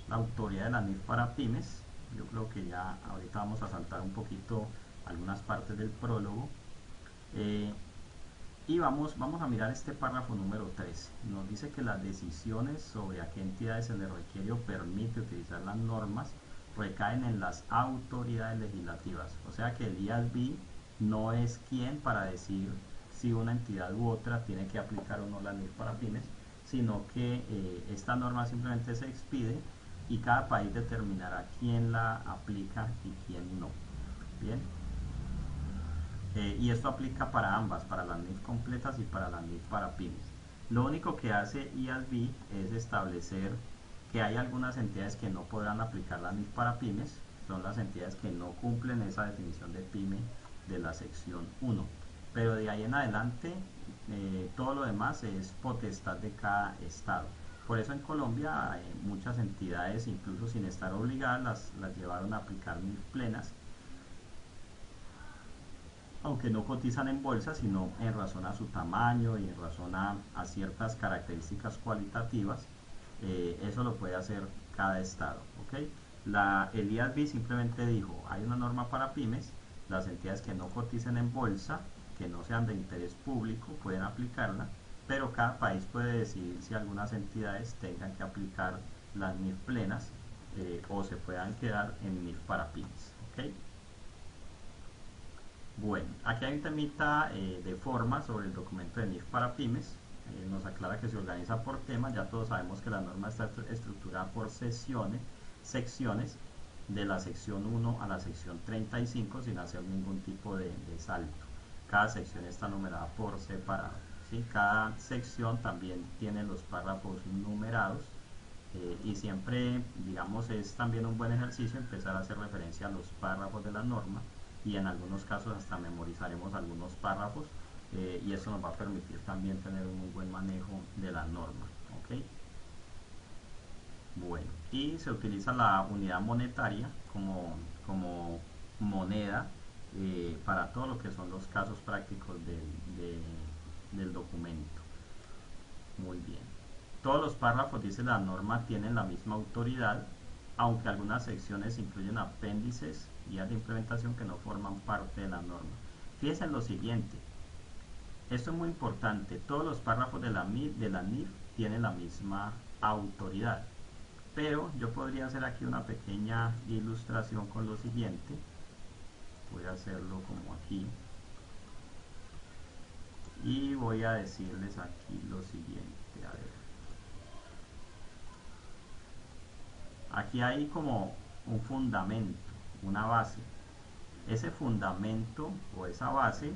la autoridad de la NIF para pymes. Yo creo que ya ahorita vamos a saltar un poquito algunas partes del prólogo. Y vamos a mirar este párrafo número 13. Nos dice que las decisiones sobre a qué entidades se le requiere o permite utilizar las normas recaen en las autoridades legislativas. O sea que el IASB no es quien para decir si una entidad u otra tiene que aplicar o no la NIF para pymes, sino que esta norma simplemente se expide y cada país determinará quién la aplica y quién no. Bien. Y esto aplica para ambas, para las NIF completas y para las NIF para pymes. Lo único que hace IASB es establecer que hay algunas entidades que no podrán aplicar la NIF para pymes, son las entidades que no cumplen esa definición de pyme de la sección 1. Pero de ahí en adelante, todo lo demás es potestad de cada estado. Por eso en Colombia muchas entidades, incluso sin estar obligadas, las llevaron a aplicar NIF plenas, aunque no cotizan en bolsa, sino en razón a su tamaño y en razón a ciertas características cualitativas. Eso lo puede hacer cada estado, ¿okay? El IASB simplemente dijo, hay una norma para pymes, las entidades que no coticen en bolsa, que no sean de interés público, pueden aplicarla, pero cada país puede decidir si algunas entidades tengan que aplicar las NIF plenas o se puedan quedar en NIF para pymes. ¿Ok? Bueno, aquí hay un temita de forma sobre el documento de NIF para pymes. Nos aclara que se organiza por temas. Ya todos sabemos que la norma está estructurada por secciones de la sección 1 a la sección 35 sin hacer ningún tipo de salto. Cada sección está numerada por separado, ¿sí? Cada sección también tiene los párrafos numerados y siempre, digamos, es también un buen ejercicio empezar a hacer referencia a los párrafos de la norma, y en algunos casos hasta memorizaremos algunos párrafos y eso nos va a permitir también tener un muy buen manejo de la norma. ¿Ok? Bueno, y se utiliza la unidad monetaria como moneda para todo lo que son los casos prácticos del documento. Muy bien. Todos los párrafos, dice la norma, tienen la misma autoridad, aunque algunas secciones incluyen apéndices, guías de implementación que no forman parte de la norma. Fíjense en lo siguiente, esto es muy importante, todos los párrafos de la NIF tienen la misma autoridad, pero yo podría hacer aquí una pequeña ilustración con lo siguiente. Voy a hacerlo como aquí y voy a decirles aquí lo siguiente. A ver, aquí hay como un fundamento, una base. Ese fundamento o esa base,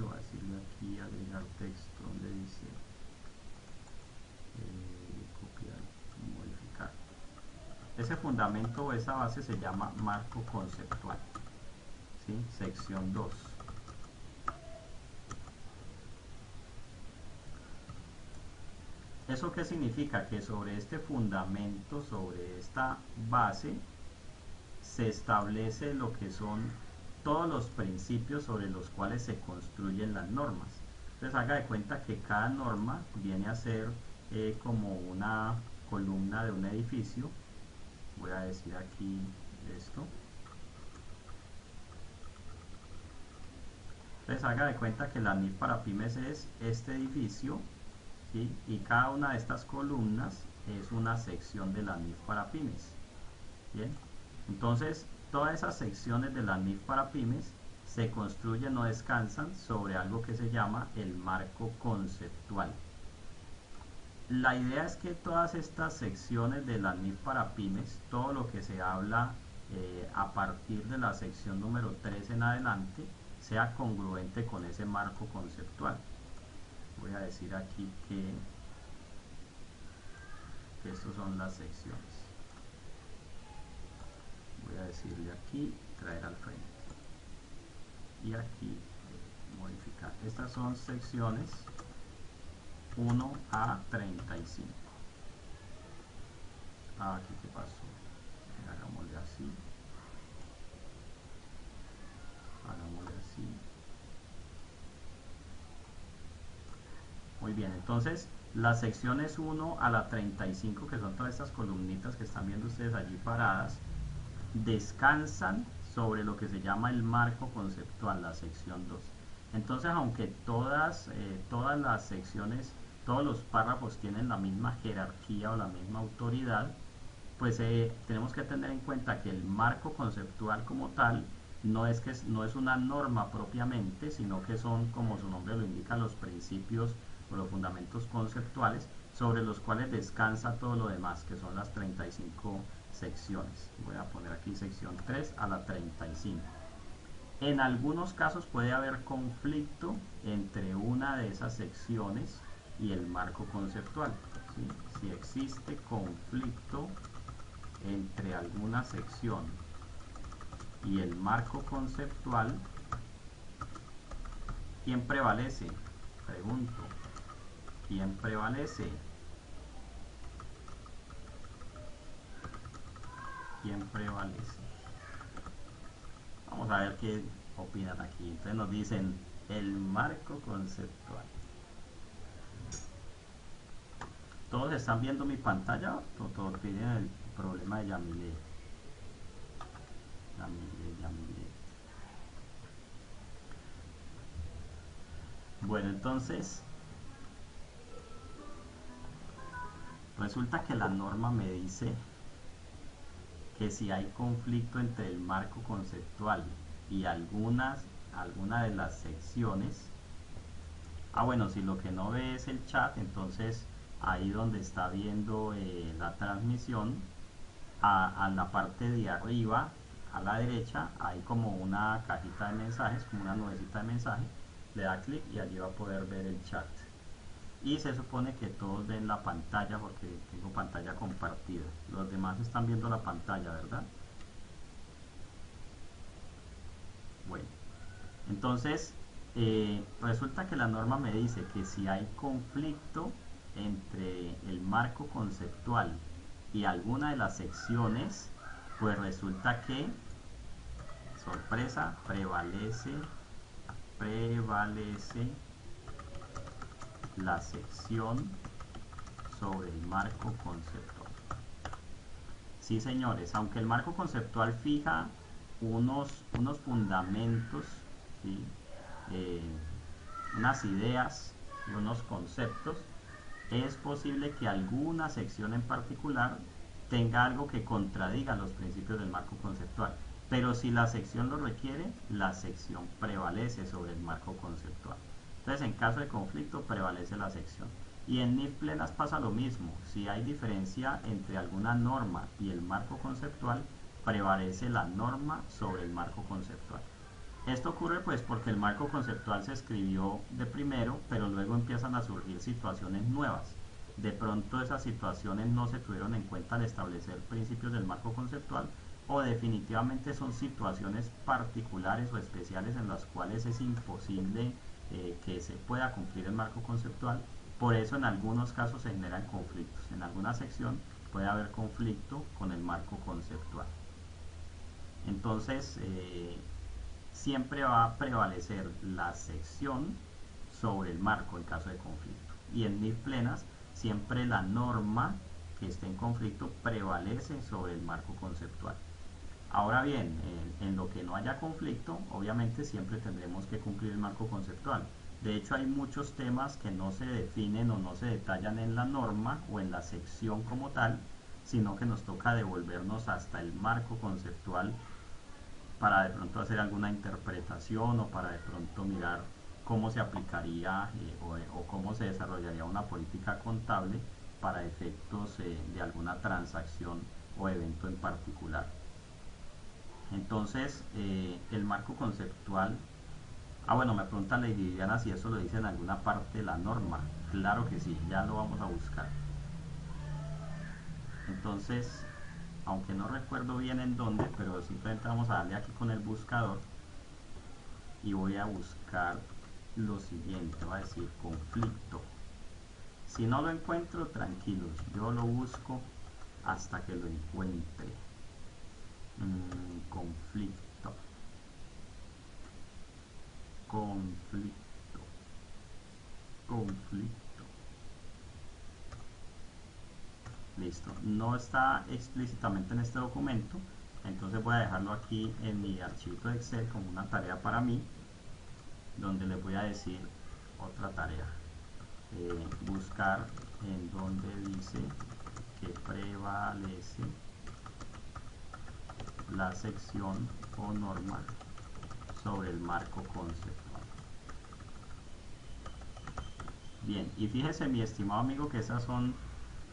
voy a decirle aquí, agregar texto, donde dice copiar, modificar. Ese fundamento o esa base se llama marco conceptual, ¿sí? Sección 2. ¿Eso qué significa? Que sobre este fundamento, sobre esta base, se establece lo que son todos los principios sobre los cuales se construyen las normas. Entonces haga de cuenta que cada norma viene a ser como una columna de un edificio. Voy a decir aquí esto. Entonces haga de cuenta que la NIF para pymes es este edificio, ¿sí? Y cada una de estas columnas es una sección de la NIF para pymes. Bien, entonces todas esas secciones de la NIF para pymes se construyen o descansan sobre algo que se llama el marco conceptual. La idea es que todas estas secciones de la NIF para pymes, todo lo que se habla a partir de la sección número 3 en adelante, sea congruente con ese marco conceptual. Voy a decir aquí que estas son las secciones. Voy a decirle aquí traer al frente y aquí modificar. Estas son secciones 1 a 35. Aquí qué pasó, hagámosle así, muy bien. Entonces las secciones 1 a la 35, que son todas estas columnitas que están viendo ustedes allí paradas, descansan sobre lo que se llama el marco conceptual, la sección 2. Entonces, aunque todas las secciones, todos los párrafos tienen la misma jerarquía o la misma autoridad, pues tenemos que tener en cuenta que el marco conceptual como tal no es una norma propiamente, sino que son, como su nombre lo indica, los principios o los fundamentos conceptuales sobre los cuales descansa todo lo demás, que son las 35 secciones. Voy a poner aquí sección 3 a la 35. En algunos casos puede haber conflicto entre una de esas secciones y el marco conceptual, ¿sí? Si existe conflicto entre alguna sección y el marco conceptual, ¿quién prevalece? Pregunto, ¿quién prevalece? ¿Quién prevalece? Vamos a ver qué opinan aquí. Entonces nos dicen el marco conceptual. ¿Todos están viendo mi pantalla? ¿O todos tienen el problema de Yamile? Bueno, entonces Resulta que la norma me dice que si hay conflicto entre el marco conceptual y alguna de las secciones, bueno, si lo que no ve es el chat, entonces ahí donde está viendo la transmisión, a la parte de arriba, a la derecha, hay como una cajita de mensajes, como una nubecita de mensaje, le da clic y allí va a poder ver el chat. Y se supone que todos ven la pantalla porque tengo pantalla compartida. Los demás están viendo la pantalla, ¿verdad? Bueno, entonces resulta que la norma me dice que si hay conflicto entre el marco conceptual y alguna de las secciones, pues resulta que, sorpresa, prevalece la sección sobre el marco conceptual. Sí, señores, aunque el marco conceptual fija unos fundamentos, ¿sí? Unas ideas y unos conceptos, es posible que alguna sección en particular tenga algo que contradiga los principios del marco conceptual. Pero si la sección lo requiere, la sección prevalece sobre el marco conceptual. Entonces, en caso de conflicto, prevalece la sección. Y en NIF plenas pasa lo mismo. Si hay diferencia entre alguna norma y el marco conceptual, prevalece la norma sobre el marco conceptual. Esto ocurre pues porque el marco conceptual se escribió de primero, pero luego empiezan a surgir situaciones nuevas. De pronto esas situaciones no se tuvieron en cuenta al establecer principios del marco conceptual, o definitivamente son situaciones particulares o especiales en las cuales es imposible que se pueda cumplir el marco conceptual. Por eso en algunos casos se generan conflictos. En alguna sección puede haber conflicto con el marco conceptual. Entonces, siempre va a prevalecer la sección sobre el marco en caso de conflicto. Y en NIF plenas, siempre la norma que esté en conflicto prevalece sobre el marco conceptual. Ahora bien, en lo que no haya conflicto, obviamente siempre tendremos que cumplir el marco conceptual. De hecho, hay muchos temas que no se definen o no se detallan en la norma o en la sección como tal, sino que nos toca devolvernos hasta el marco conceptual para de pronto hacer alguna interpretación o para de pronto mirar cómo se aplicaría o cómo se desarrollaría una política contable para efectos de alguna transacción o evento en particular. Entonces, el marco conceptual, bueno, me pregunta Lady Viviana si eso lo dice en alguna parte de la norma. Claro que sí, ya lo vamos a buscar. Entonces, aunque no recuerdo bien en dónde, pero simplemente vamos a darle aquí con el buscador y voy a buscar lo siguiente, va a decir conflicto. Si no lo encuentro, tranquilos, yo lo busco hasta que lo encuentre. Conflicto. Listo, no está explícitamente en este documento, entonces voy a dejarlo aquí en mi archivo de Excel como una tarea para mí, donde les voy a decir otra tarea, buscar en donde dice que prevalece la sección o norma sobre el marco conceptual. Bien, y fíjese mi estimado amigo que esas son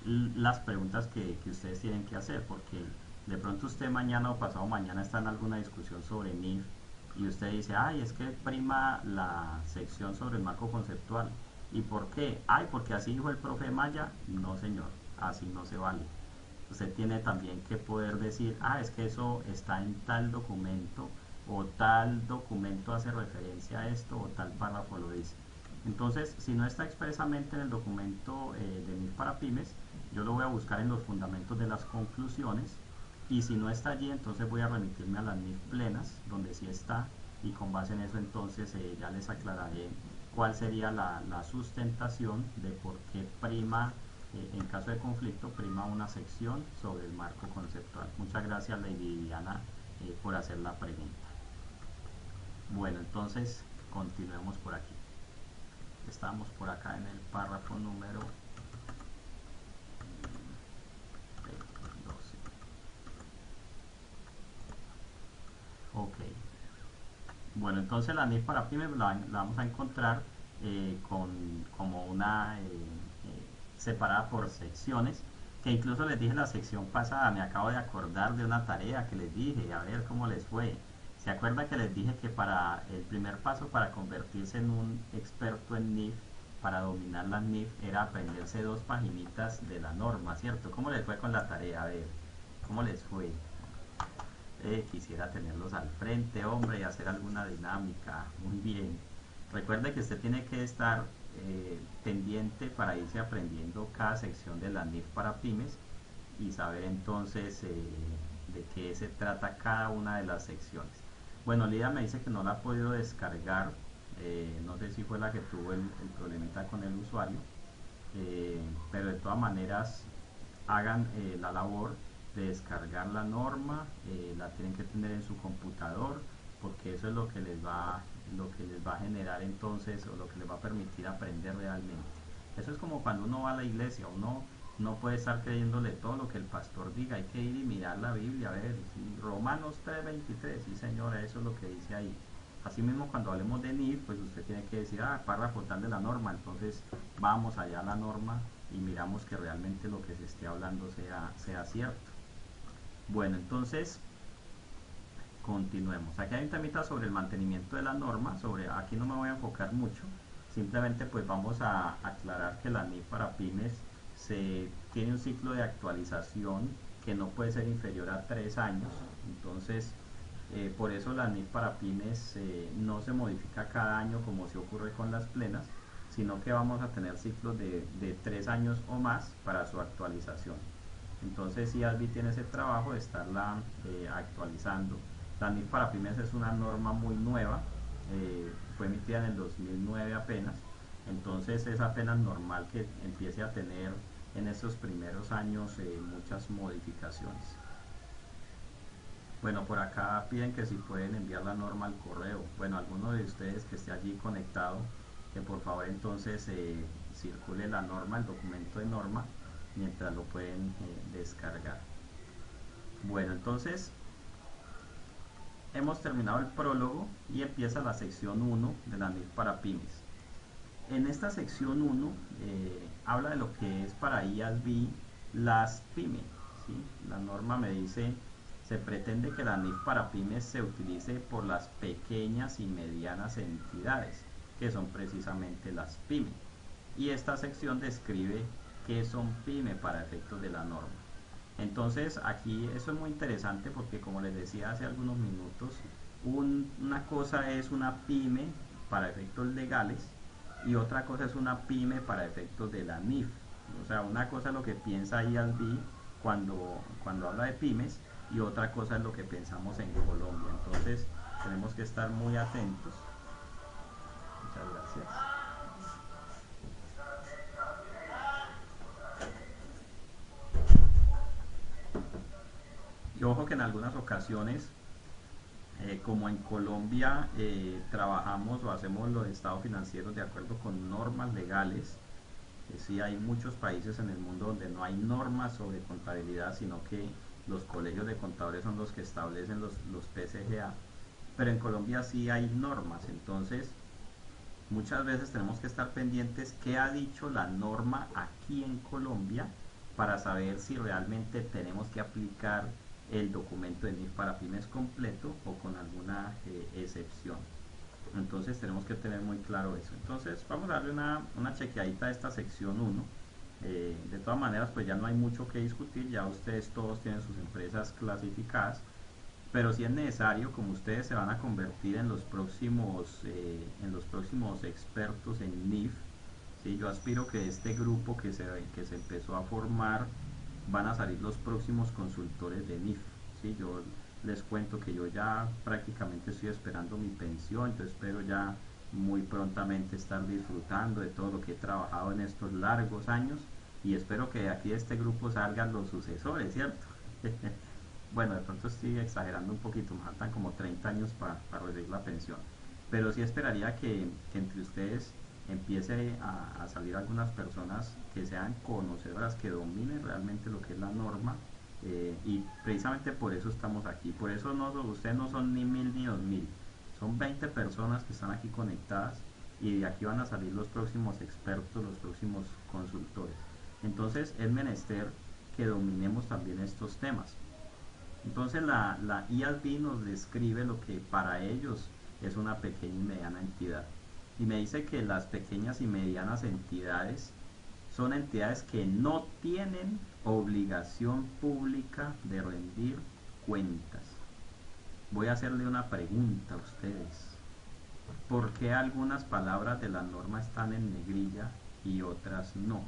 las preguntas que ustedes tienen que hacer, porque de pronto usted mañana o pasado mañana está en alguna discusión sobre NIF y usted dice, ay, es que prima la sección sobre el marco conceptual. ¿Y por qué? Ay, porque así dijo el profe Maya. No, señor, así no se vale. Usted tiene también que poder decir, es que eso está en tal documento, o tal documento hace referencia a esto, o tal párrafo lo dice. Entonces, si no está expresamente en el documento de NIF para pymes, yo lo voy a buscar en los fundamentos de las conclusiones, y si no está allí, entonces voy a remitirme a las NIF plenas, donde sí está, y con base en eso entonces ya les aclararé cuál sería la sustentación de por qué prima, en caso de conflicto, prima una sección sobre el marco conceptual. Muchas gracias, Lady Viviana, por hacer la pregunta. Bueno, entonces continuemos por aquí. Estamos por acá en el párrafo número Bueno, entonces la NIF para pymes la vamos a encontrar como una separada por secciones, que incluso les dije la sección pasada, me acabo de acordar de una tarea que les dije, a ver cómo les fue. ¿Se acuerda que les dije que para el primer paso para convertirse en un experto en NIF, para dominar la NIF, era aprenderse 2 paginitas de la norma, ¿cierto? ¿Cómo les fue con la tarea? A ver, ¿cómo les fue? Quisiera tenerlos al frente, hombre, y hacer alguna dinámica. Muy bien. Recuerde que usted tiene que estar pendiente para irse aprendiendo cada sección de la NIF para pymes y saber entonces de qué se trata cada una de las secciones. Bueno, Lida me dice que no la ha podido descargar. No sé si fue la que tuvo el problemita con el usuario, pero de todas maneras hagan la labor de descargar la norma. La tienen que tener en su computador, porque eso es lo que les va a generar entonces, o lo que les va a permitir aprender realmente. Eso es como cuando uno va a la iglesia. Uno no puede estar creyéndole todo lo que el pastor diga, hay que ir y mirar la Biblia, a ver, Romanos 3:23, sí señora, eso es lo que dice ahí. Asimismo, cuando hablemos de NIF, pues usted tiene que decir, párrafo tal de la norma, entonces vamos allá a la norma y miramos que realmente lo que se esté hablando sea cierto. Bueno, entonces continuemos. Aquí hay un temita sobre el mantenimiento de la norma. Aquí no me voy a enfocar mucho, simplemente pues vamos a aclarar que la NIF para pymes tiene un ciclo de actualización que no puede ser inferior a 3 años. Entonces por eso la NIF para pymes no se modifica cada año como se ocurre con las plenas, sino que vamos a tener ciclos de 3 años o más para su actualización. Entonces IASB tiene ese trabajo de estarla actualizando. La NIF para pymes es una norma muy nueva, fue emitida en el 2009 apenas, entonces es apenas normal que empiece a tener en estos primeros años muchas modificaciones. Bueno, por acá piden que si pueden enviar la norma al correo. Bueno, alguno de ustedes que esté allí conectado, que por favor entonces circule la norma, el documento de norma, mientras lo pueden descargar. Bueno, entonces hemos terminado el prólogo y empieza la sección 1 de la NIF para pymes. En esta sección 1 habla de lo que es para IASB las pymes, ¿sí? La norma me dice: se pretende que la NIF para pymes se utilice por las pequeñas y medianas entidades, que son precisamente las pymes. Y esta sección describe qué son pymes para efectos de la norma. Entonces aquí eso es muy interesante, porque como les decía hace algunos minutos, una cosa es una pyme para efectos legales y otra cosa es una pyme para efectos de la NIF. O sea, una cosa es lo que piensa IASB cuando habla de pymes, y otra cosa es lo que pensamos en Colombia. Entonces tenemos que estar muy atentos. Muchas gracias. Y ojo que en algunas ocasiones, como en Colombia trabajamos o hacemos los estados financieros de acuerdo con normas legales, sí hay muchos países en el mundo donde no hay normas sobre contabilidad, sino que los colegios de contadores son los que establecen los PCGA, pero en Colombia sí hay normas. Entonces muchas veces tenemos que estar pendientes qué ha dicho la norma aquí en Colombia, para saber si realmente tenemos que aplicar el documento de NIF para pymes completo o con alguna excepción. Entonces tenemos que tener muy claro eso. Entonces vamos a darle una chequeadita a esta sección 1. De todas maneras, pues ya no hay mucho que discutir, ya ustedes todos tienen sus empresas clasificadas, pero si es necesario, como ustedes se van a convertir en los próximos expertos en NIF, ¿sí? Yo aspiro que este grupo que se empezó a formar van a salir los próximos consultores de NIF, ¿sí? Yo les cuento que yo ya prácticamente estoy esperando mi pensión, entonces espero ya muy prontamente estar disfrutando de todo lo que he trabajado en estos largos años, y espero que de aquí de este grupo salgan los sucesores, ¿cierto? Bueno, de pronto estoy exagerando un poquito, me faltan como 30 años para recibir la pensión, pero sí esperaría que entre ustedes empiece a salir algunas personas que sean conocedoras, que dominen realmente lo que es la norma, y precisamente por eso estamos aquí. Por eso ustedes no son ni 1000 ni 2000, Son 20 personas que están aquí conectadas y de aquí van a salir los próximos expertos, los próximos consultores. Entonces es menester que dominemos también estos temas. Entonces la IASB nos describe lo que para ellos es una pequeña y mediana entidad. Y me dice que las pequeñas y medianas entidades son entidades que no tienen obligación pública de rendir cuentas. Voy a hacerle una pregunta a ustedes. ¿Por qué algunas palabras de la norma están en negrilla y otras no?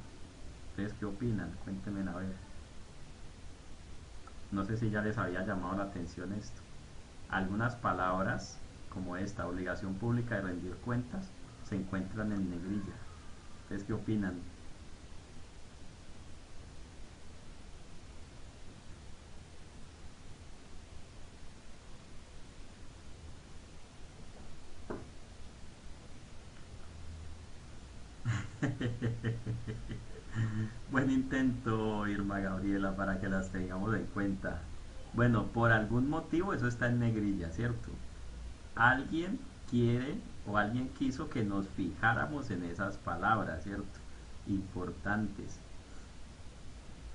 ¿Ustedes qué opinan? Cuéntenme a ver. No sé si ya les había llamado la atención esto. Algunas palabras, como esta, obligación pública de rendir cuentas, se encuentran en negrilla. ¿Ustedes qué opinan? Buen intento, Irma Gabriela, para que las tengamos en cuenta. Bueno, por algún motivo eso está en negrilla, ¿cierto? Alguien quiere o alguien quiso que nos fijáramos en esas palabras, ¿cierto? Importantes.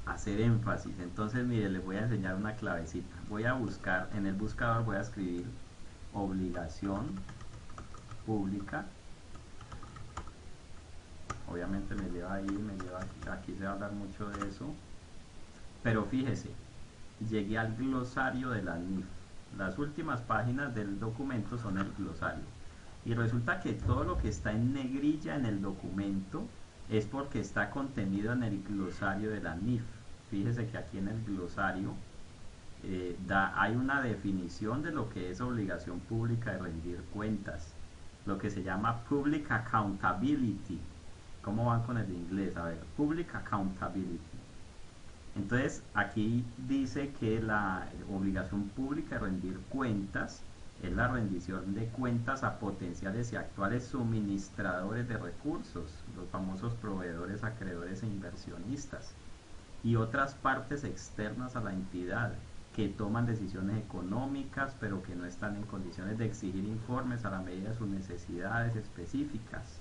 Hacer énfasis. Entonces, mire, les voy a enseñar una clavecita. Voy a buscar, en el buscador voy a escribir obligación pública. Obviamente me lleva ahí, aquí se va a hablar mucho de eso. Pero fíjese, llegué al glosario de la NIF. Las últimas páginas del documento son el glosario. Y resulta que todo lo que está en negrilla en el documento es porque está contenido en el glosario de la NIF. Fíjese que aquí en el glosario hay una definición de lo que es obligación pública de rendir cuentas, lo que se llama Public Accountability. ¿Cómo van con el inglés? A ver, Public Accountability. Entonces aquí dice que la obligación pública de rendir cuentas es la rendición de cuentas a potenciales y actuales suministradores de recursos, los famosos proveedores, acreedores e inversionistas, y otras partes externas a la entidad que toman decisiones económicas pero que no están en condiciones de exigir informes a la medida de sus necesidades específicas.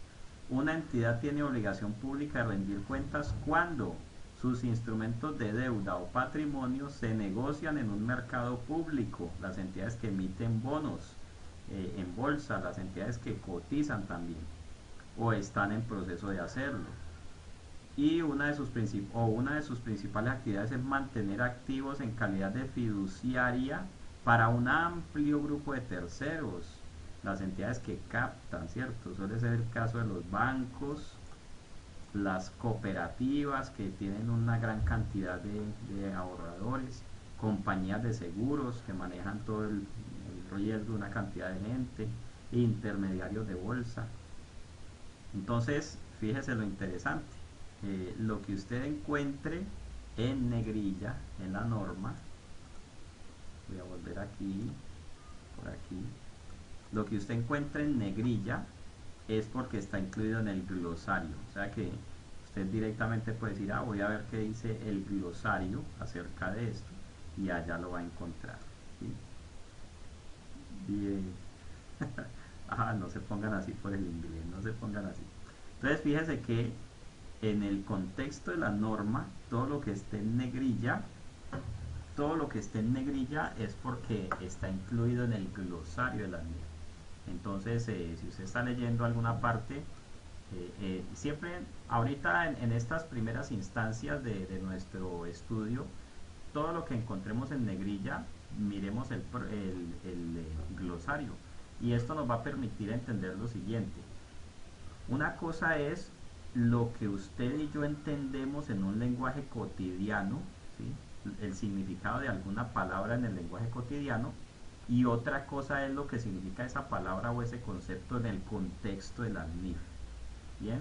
Una entidad tiene obligación pública de rendir cuentas cuando sus instrumentos de deuda o patrimonio se negocian en un mercado público, las entidades que emiten bonos en bolsa, las entidades que cotizan también o están en proceso de hacerlo. Y una de sus principales actividades es mantener activos en calidad de fiduciaria para un amplio grupo de terceros, las entidades que captan, ¿cierto? Suele ser el caso de los bancos, las cooperativas que tienen una gran cantidad de ahorradores, compañías de seguros que manejan todo el riesgo de una cantidad de gente, intermediarios de bolsa. Entonces, fíjese lo interesante, lo que usted encuentre en negrilla en la norma, voy a volver aquí, por aquí, lo que usted encuentre en negrilla es porque está incluido en el glosario, o sea que usted directamente puede decir, voy a ver qué dice el glosario acerca de esto, y allá lo va a encontrar, ¿sí? Bien. No se pongan así por el inglés, no se pongan así. Entonces fíjese que en el contexto de la norma, todo lo que esté en negrilla es porque está incluido en el glosario de la NIF. Entonces, si usted está leyendo alguna parte, siempre, ahorita en estas primeras instancias de nuestro estudio, todo lo que encontremos en negrilla, miremos el glosario. Y esto nos va a permitir entender lo siguiente. Una cosa es lo que usted y yo entendemos en un lenguaje cotidiano, ¿sí? El significado de alguna palabra en el lenguaje cotidiano, y otra cosa es lo que significa esa palabra o ese concepto en el contexto de las NIF. Bien,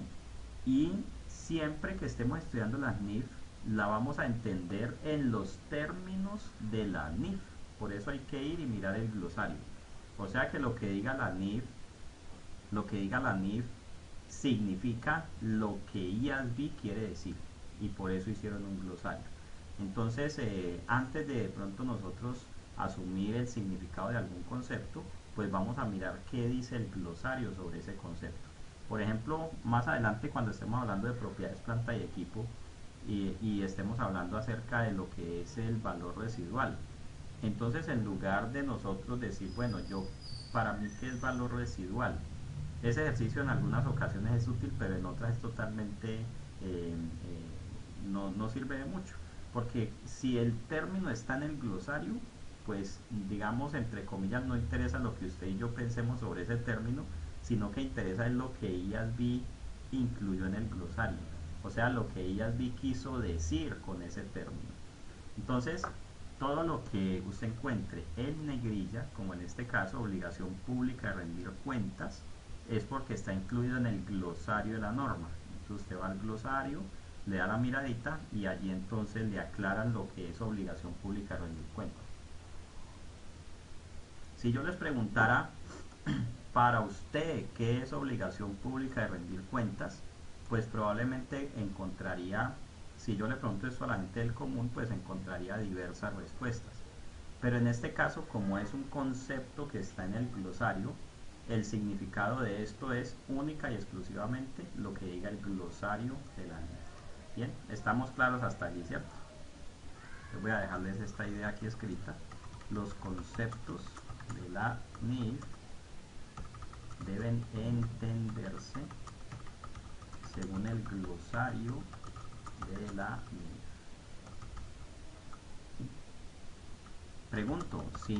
y siempre que estemos estudiando las NIF, la vamos a entender en los términos de la NIF. Por eso hay que ir y mirar el glosario. O sea que lo que diga la NIF significa lo que IASB quiere decir, y por eso hicieron un glosario. Entonces, antes de pronto nosotros asumir el significado de algún concepto, pues vamos a mirar qué dice el glosario sobre ese concepto. Por ejemplo, más adelante cuando estemos hablando de propiedades, planta y equipo y estemos hablando acerca de lo que es el valor residual, entonces en lugar de nosotros decir, bueno, para mí, ¿qué es valor residual? Ese ejercicio en algunas ocasiones es útil, pero en otras es totalmente no sirve de mucho, porque si el término está en el glosario, pues digamos entre comillas no interesa lo que usted y yo pensemos sobre ese término, sino que interesa es lo que IASB incluyó en el glosario, o sea, lo que IASB quiso decir con ese término. Entonces, todo lo que usted encuentre en negrilla, como en este caso obligación pública de rendir cuentas, es porque está incluido en el glosario de la norma. Entonces usted va al glosario, le da la miradita y allí entonces le aclaran lo que es obligación pública de rendir cuentas. Si yo les preguntara para usted qué es obligación pública de rendir cuentas, pues probablemente encontraría, si yo le pregunto esto a la gente del común, pues encontraría diversas respuestas. Pero en este caso, como es un concepto que está en el glosario, el significado de esto es única y exclusivamente lo que diga el glosario de la NIF. Bien, estamos claros hasta allí, ¿cierto? Les voy a dejarles esta idea aquí escrita. Los conceptos de la NIF deben entenderse según el glosario de la NIF. Pregunto, si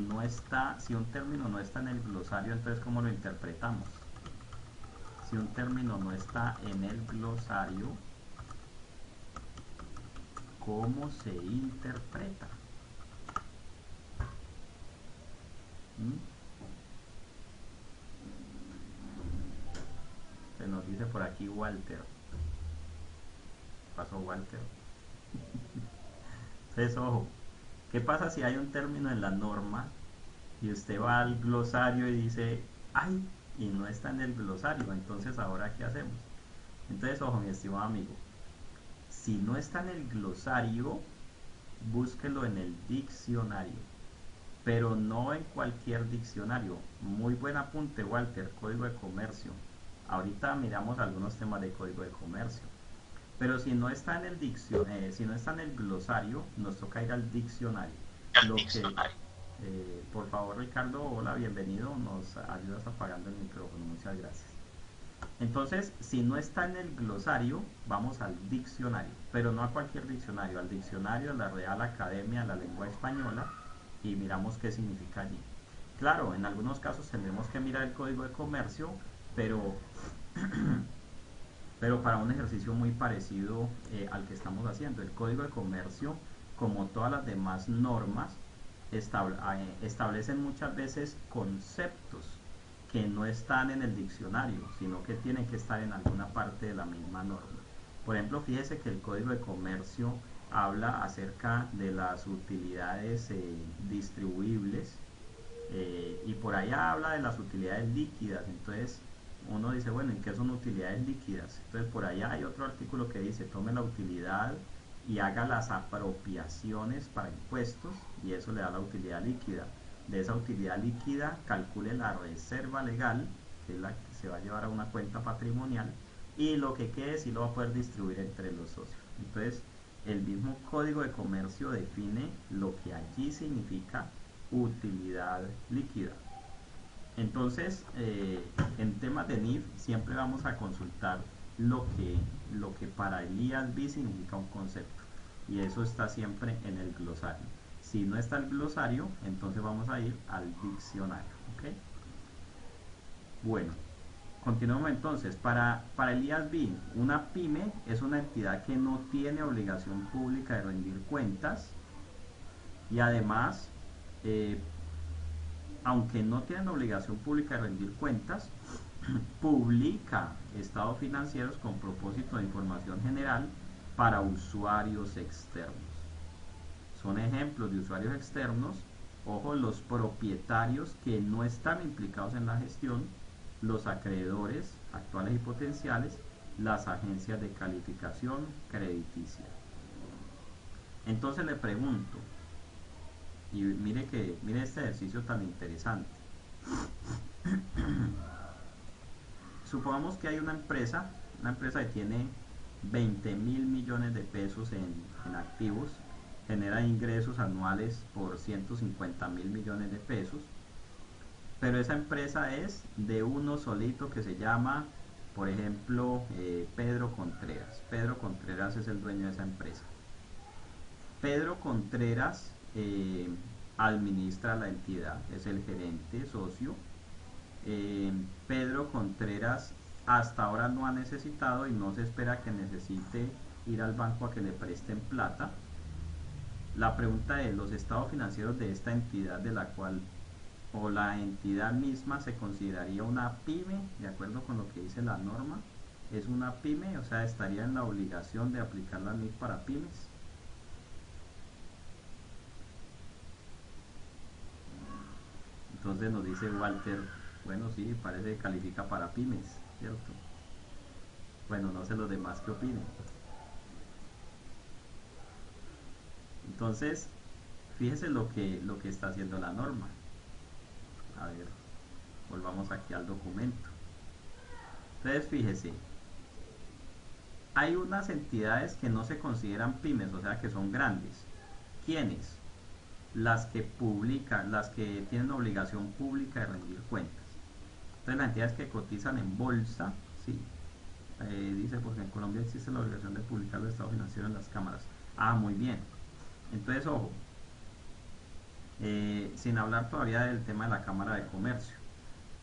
un término no está en el glosario, entonces ¿cómo lo interpretamos? Si un término no está en el glosario, ¿cómo se interpreta? Se nos dice por aquí Walter. Pasó Walter. Entonces, ojo, ¿qué pasa si hay un término en la norma y usted va al glosario y dice, ay, y no está en el glosario? Entonces, ¿ahora qué hacemos? Entonces, ojo, mi estimado amigo, si no está en el glosario, búsquelo en el diccionario, pero no en cualquier diccionario. Muy buen apunte, Walter, Código de Comercio. Ahorita miramos algunos temas de Código de Comercio. Pero si no está en el si no está en el glosario, nos toca ir al diccionario. Por favor, Ricardo, hola, bienvenido. Nos ayudas apagando el micrófono, muchas gracias. Entonces, si no está en el glosario, vamos al diccionario, pero no a cualquier diccionario, al diccionario de la Real Academia de la Lengua Española y miramos qué significa allí. Claro, en algunos casos tendremos que mirar el Código de Comercio, pero para un ejercicio muy parecido al que estamos haciendo. El Código de Comercio, como todas las demás normas, establecen muchas veces conceptos que no están en el diccionario, sino que tienen que estar en alguna parte de la misma norma. Por ejemplo, fíjese que el Código de Comercio habla acerca de las utilidades distribuibles y por allá habla de las utilidades líquidas. Entonces uno dice, bueno, ¿en qué son utilidades líquidas? Entonces por allá hay otro artículo que dice, tome la utilidad y haga las apropiaciones para impuestos y eso le da la utilidad líquida. De esa utilidad líquida calcule la reserva legal, que es la que se va a llevar a una cuenta patrimonial, y lo que quede sí lo va a poder distribuir entre los socios. Entonces el mismo Código de Comercio define lo que allí significa utilidad líquida. Entonces, en temas de NIF siempre vamos a consultar lo que para el IASB significa un concepto, y eso está siempre en el glosario. Si no está el glosario, entonces vamos a ir al diccionario, ¿ok? Bueno, continuamos entonces. Para el IASB, una pyme es una entidad que no tiene obligación pública de rendir cuentas y además aunque no tienen obligación pública de rendir cuentas, publica estados financieros con propósito de información general para usuarios externos. Son ejemplos de usuarios externos, ojo, los propietarios que no están implicados en la gestión, los acreedores actuales y potenciales, las agencias de calificación crediticia. Entonces le pregunto, y mire este ejercicio tan interesante. Supongamos que hay una empresa que tiene 20.000 millones de pesos en activos, genera ingresos anuales por 150.000 millones de pesos, pero esa empresa es de uno solito que se llama, por ejemplo, Pedro Contreras. Pedro Contreras es el dueño de esa empresa. Pedro Contreras administra la entidad, es el gerente socio. Pedro Contreras hasta ahora no ha necesitado y no se espera que necesite ir al banco a que le presten plata. La pregunta es, ¿los estados financieros de esta entidad de la cual o la entidad misma se consideraría una pyme, de acuerdo con lo que dice la norma? ¿Es una pyme? O sea, ¿estaría en la obligación de aplicar la NIF para pymes? Entonces nos dice Walter, bueno, sí, parece que califica para pymes, ¿cierto? Bueno, no sé los demás qué opinen. Entonces, fíjese lo que está haciendo la norma. A ver, volvamos aquí al documento. Entonces, fíjese, hay unas entidades que no se consideran pymes, o sea que son grandes. ¿Quiénes? Las que publican, las que tienen obligación pública de rendir cuentas. Entonces, las entidades que cotizan en bolsa, sí, dice, porque en Colombia existe la obligación de publicar los estados financieros en las cámaras. Ah, muy bien. Entonces, ojo, sin hablar todavía del tema de la Cámara de Comercio.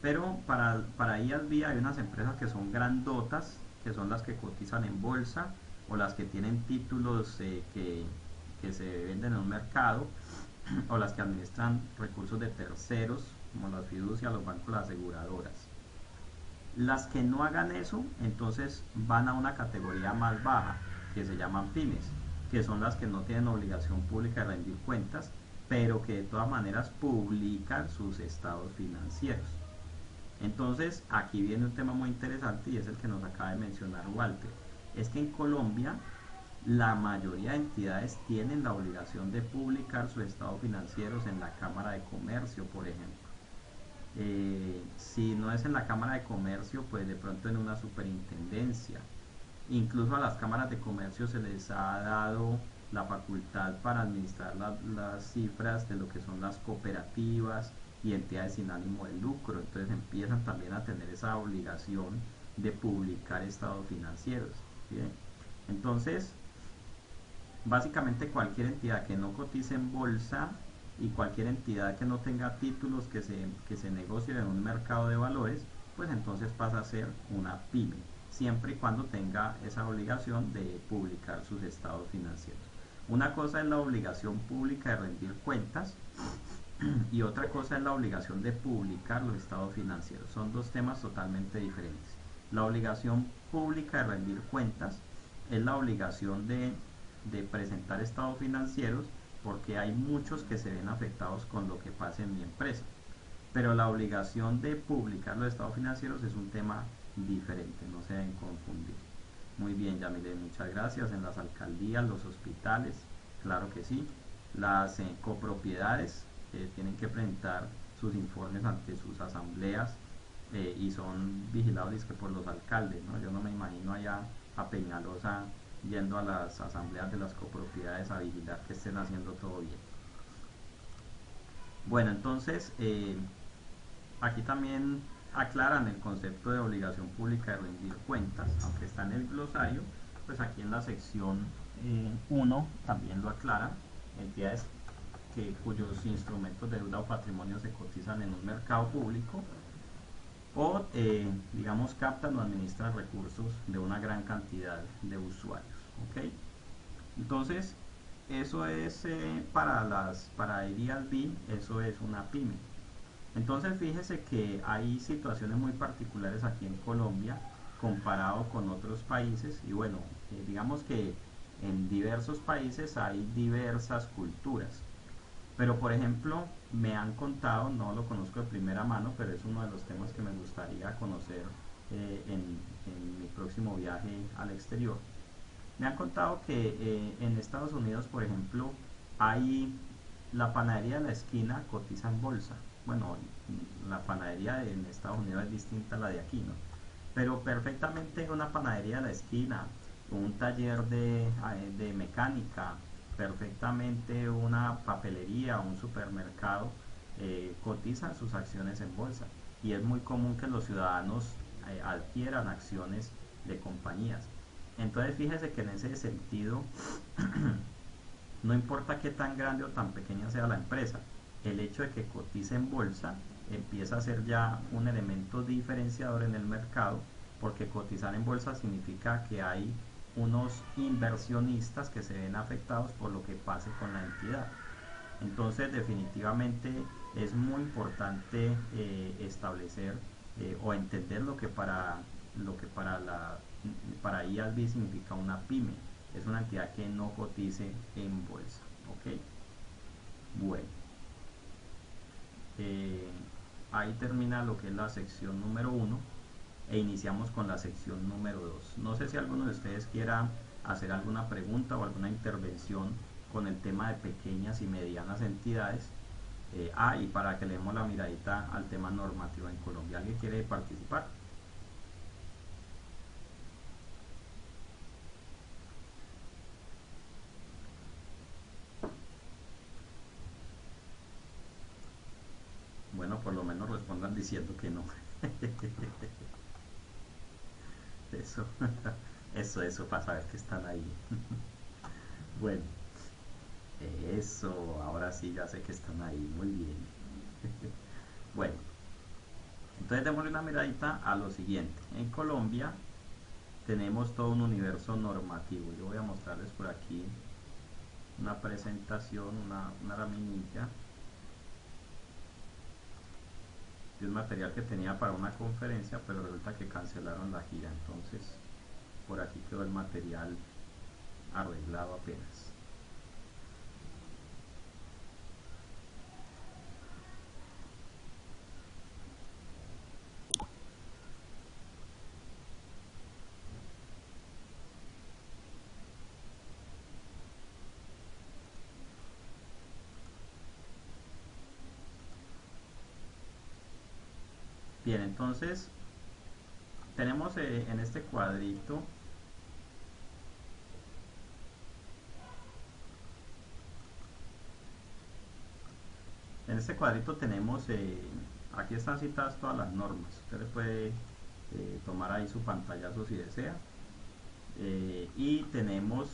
Pero para IASB hay unas empresas que son grandotas, que son las que cotizan en bolsa o las que tienen títulos que se venden en un mercado, o las que administran recursos de terceros, como las fiducias, los bancos, las aseguradoras. Las que no hagan eso, entonces van a una categoría más baja, que se llaman pymes, que son las que no tienen obligación pública de rendir cuentas, pero que de todas maneras publican sus estados financieros. Entonces, aquí viene un tema muy interesante y es el que nos acaba de mencionar Walter. Es que en Colombia la mayoría de entidades tienen la obligación de publicar sus estados financieros en la Cámara de Comercio, por ejemplo. Si no es en la Cámara de Comercio, pues de pronto en una superintendencia. Incluso a las cámaras de comercio se les ha dado la facultad para administrar las cifras de lo que son las cooperativas y entidades sin ánimo de lucro. Entonces empiezan también a tener esa obligación de publicar estados financieros. ¿Bien? Entonces, básicamente cualquier entidad que no cotice en bolsa y cualquier entidad que no tenga títulos que se negocien en un mercado de valores, pues entonces pasa a ser una pyme, siempre y cuando tenga esa obligación de publicar sus estados financieros. Una cosa es la obligación pública de rendir cuentas y otra cosa es la obligación de publicar los estados financieros. Son dos temas totalmente diferentes. La obligación pública de rendir cuentas es la obligación de presentar estados financieros, porque hay muchos que se ven afectados con lo que pasa en mi empresa. Pero la obligación de publicar los estados financieros es un tema diferente, no se deben confundir. Muy bien, Yamile, muchas gracias. En las alcaldías, los hospitales, claro que sí. Las copropiedades tienen que presentar sus informes ante sus asambleas y son vigilados por los alcaldes, ¿no? Yo no me imagino allá a Peñalosa yendo a las asambleas de las copropiedades a vigilar que estén haciendo todo bien. Bueno, entonces aquí también aclaran el concepto de obligación pública de rendir cuentas, aunque está en el glosario, pues aquí en la sección 1 también lo aclaran. Entidades cuyos instrumentos de deuda o patrimonio se cotizan en un mercado público o digamos captan o administran recursos de una gran cantidad de usuarios. ¿Okay? Entonces eso es para IASB, eso es una pyme. Entonces fíjese que hay situaciones muy particulares aquí en Colombia comparado con otros países y bueno, digamos que en diversos países hay diversas culturas. Pero por ejemplo, me han contado, no lo conozco de primera mano, pero es uno de los temas que me gustaría conocer en mi próximo viaje al exterior. Me han contado que en Estados Unidos, por ejemplo, hay la panadería de la esquina cotiza en bolsa. bueno, la panadería en Estados Unidos es distinta a la de aquí, ¿no? Pero perfectamente una panadería de la esquina, un taller de mecánica, perfectamente una papelería, un supermercado, cotizan sus acciones en bolsa. Y es muy común que los ciudadanos adquieran acciones de compañías. Entonces fíjese que en ese sentido, no importa qué tan grande o tan pequeña sea la empresa, el hecho de que cotice en bolsa empieza a ser ya un elemento diferenciador en el mercado, porque cotizar en bolsa significa que hay unos inversionistas que se ven afectados por lo que pase con la entidad. Entonces definitivamente es muy importante establecer o entender lo que para IASB significa una pyme. Es una entidad que no cotice en bolsa. ¿Ok? Bueno, eh, ahí termina lo que es la sección número 1 e iniciamos con la sección número 2. No sé si alguno de ustedes quiera hacer alguna pregunta o alguna intervención con el tema de pequeñas y medianas entidades. Y para que le demos la miradita al tema normativo en Colombia, ¿alguien quiere participar? Bueno, por lo menos respondan diciendo que no. Eso, eso, para saber que están ahí. Bueno, eso, ahora sí ya sé que están ahí, muy bien. Bueno, entonces démosle una miradita a lo siguiente. En Colombia tenemos todo un universo normativo. Yo voy a mostrarles por aquí una presentación, una laminilla de un material que tenía para una conferencia, pero resulta que cancelaron la gira. Entonces, por aquí quedó el material arreglado apenas. Bien, entonces tenemos en este cuadrito tenemos, aquí están citadas todas las normas. Usted le puede tomar ahí su pantallazo si desea. Y tenemos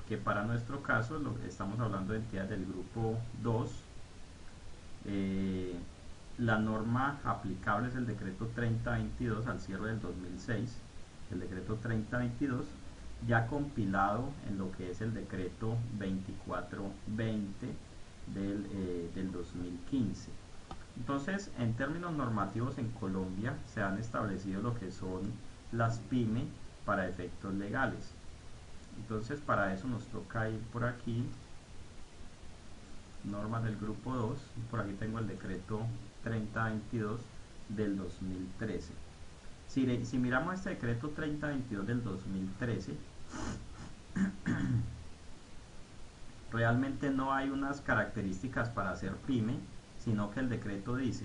que para nuestro caso estamos hablando de entidades del grupo 2. La norma aplicable es el decreto 3022 al cierre del 2006, el decreto 3022 ya compilado en lo que es el decreto 2420 del 2015. Entonces, en términos normativos en Colombia se han establecido lo que son las pyme para efectos legales. Entonces, para eso nos toca ir por aquí, normas del grupo 2, por aquí tengo el decreto 3022 del 2013. Si miramos este decreto 3022 del 2013, realmente no hay unas características para ser pyme, sino que el decreto dice,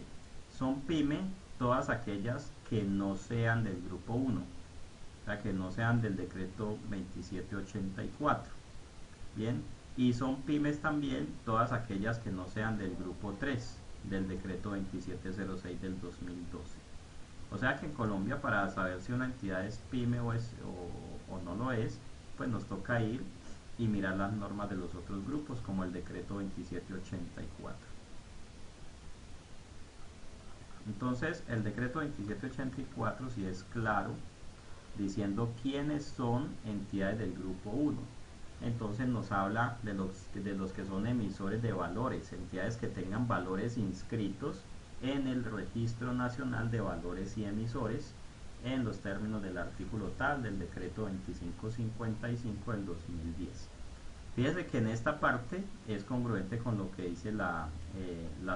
son pyme todas aquellas que no sean del grupo 1, o sea, que no sean del decreto 2784. Bien, y son pymes también todas aquellas que no sean del grupo 3 del decreto 2706 del 2012. O sea que en Colombia, para saber si una entidad es pyme o no lo es, pues nos toca ir y mirar las normas de los otros grupos, como el decreto 2784. Entonces, el decreto 2784 sí es claro, diciendo quiénes son entidades del grupo 1. Entonces nos habla de los que son emisores de valores, entidades que tengan valores inscritos en el Registro Nacional de Valores y Emisores en los términos del artículo tal del decreto 2555 del 2010. Fíjese que en esta parte es congruente con lo que dice la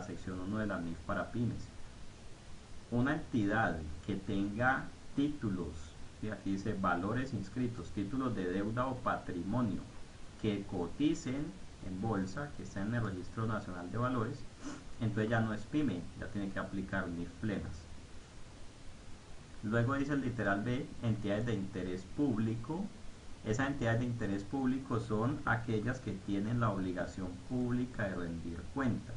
sección 1 de la NIF para pymes. Una entidad que tenga títulos, y aquí dice valores inscritos, títulos de deuda o patrimonio que coticen en bolsa, que estén en el Registro Nacional de Valores, entonces ya no es pyme, ya tiene que aplicar NIF plenas. Luego dice el literal B, entidades de interés público. Esas entidades de interés público son aquellas que tienen la obligación pública de rendir cuentas.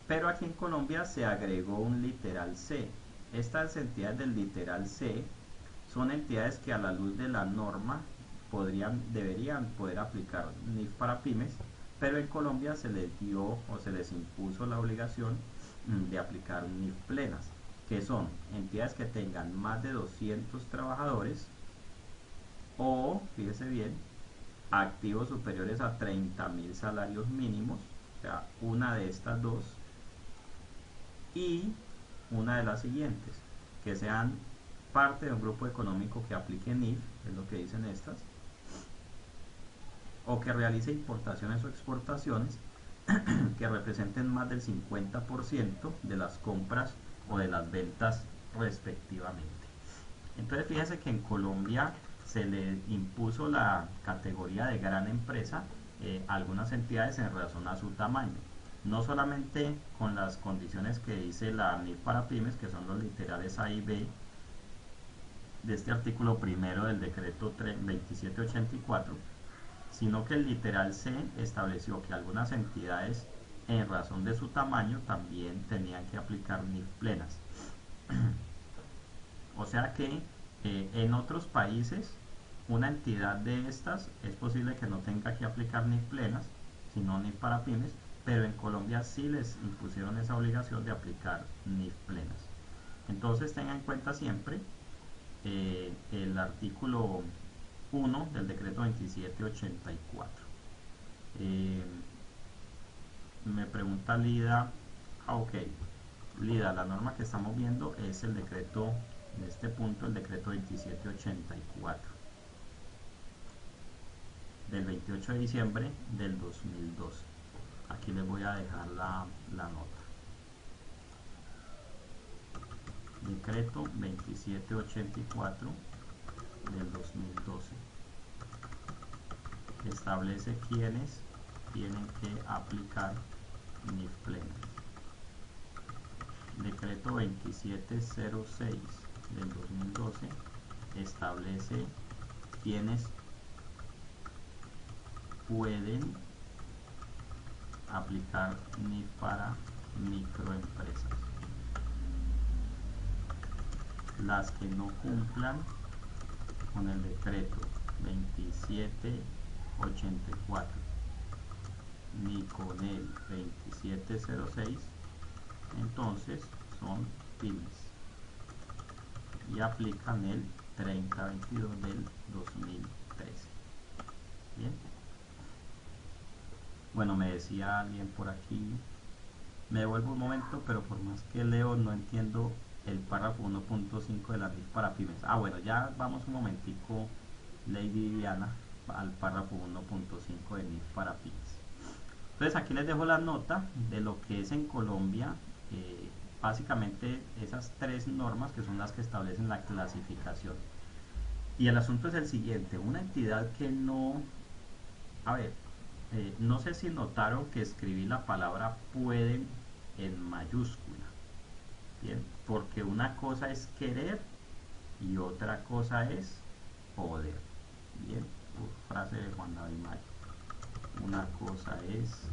Pero aquí en Colombia se agregó un literal C. Estas entidades del literal C son entidades que a la luz de la norma deberían poder aplicar NIF para pymes, pero en Colombia se les dio o se les impuso la obligación de aplicar NIF plenas, que son entidades que tengan más de 200 trabajadores o, fíjese bien, activos superiores a 30.000 salarios mínimos, o sea, una de estas dos, y una de las siguientes, que sean parte de un grupo económico que aplique NIF, es lo que dicen estas, o que realice importaciones o exportaciones que representen más del 50% de las compras o de las ventas respectivamente. Entonces fíjese que en Colombia se le impuso la categoría de gran empresa a algunas entidades en razón a su tamaño, no solamente con las condiciones que dice la NIF para pymes, que son los literales A y B de este artículo primero del decreto 2784, sino que el literal C estableció que algunas entidades en razón de su tamaño también tenían que aplicar NIF plenas. O sea que en otros países una entidad de estas es posible que no tenga que aplicar NIF plenas, sino NIF para pymes, pero en Colombia sí les impusieron esa obligación de aplicar NIF plenas. Entonces tengan en cuenta siempre el artículo 1 del decreto 2784. Me pregunta Lida, ok, Lida, la norma que estamos viendo es el decreto, en este punto, el decreto 2784 del 28 de diciembre del 2012. Aquí les voy a dejar la nota. Decreto 2784 del 2012 establece quiénes tienen que aplicar NIF plenas. Decreto 2706 del 2012 establece quiénes pueden aplicar NIF para microempresas. Las que no cumplan con el decreto 2784 ni con el 2706, entonces son pymes y aplican el 3022 del 2013. Bien. Bueno, me decía alguien por aquí, me devuelvo un momento, pero por más que leo no entiendo el párrafo 1.5 de la NIF para pymes. Bueno, ya vamos un momentico, Lady Viviana, al párrafo 1.5 de NIF para pymes. Entonces aquí les dejo la nota de lo que es en Colombia, básicamente esas tres normas que son las que establecen la clasificación. Y el asunto es el siguiente, una entidad que no, no sé si notaron que escribí la palabra pueden en mayúscula. Bien, porque una cosa es querer y otra cosa es poder. Bien, frase de Juan David Mayo. Una cosa es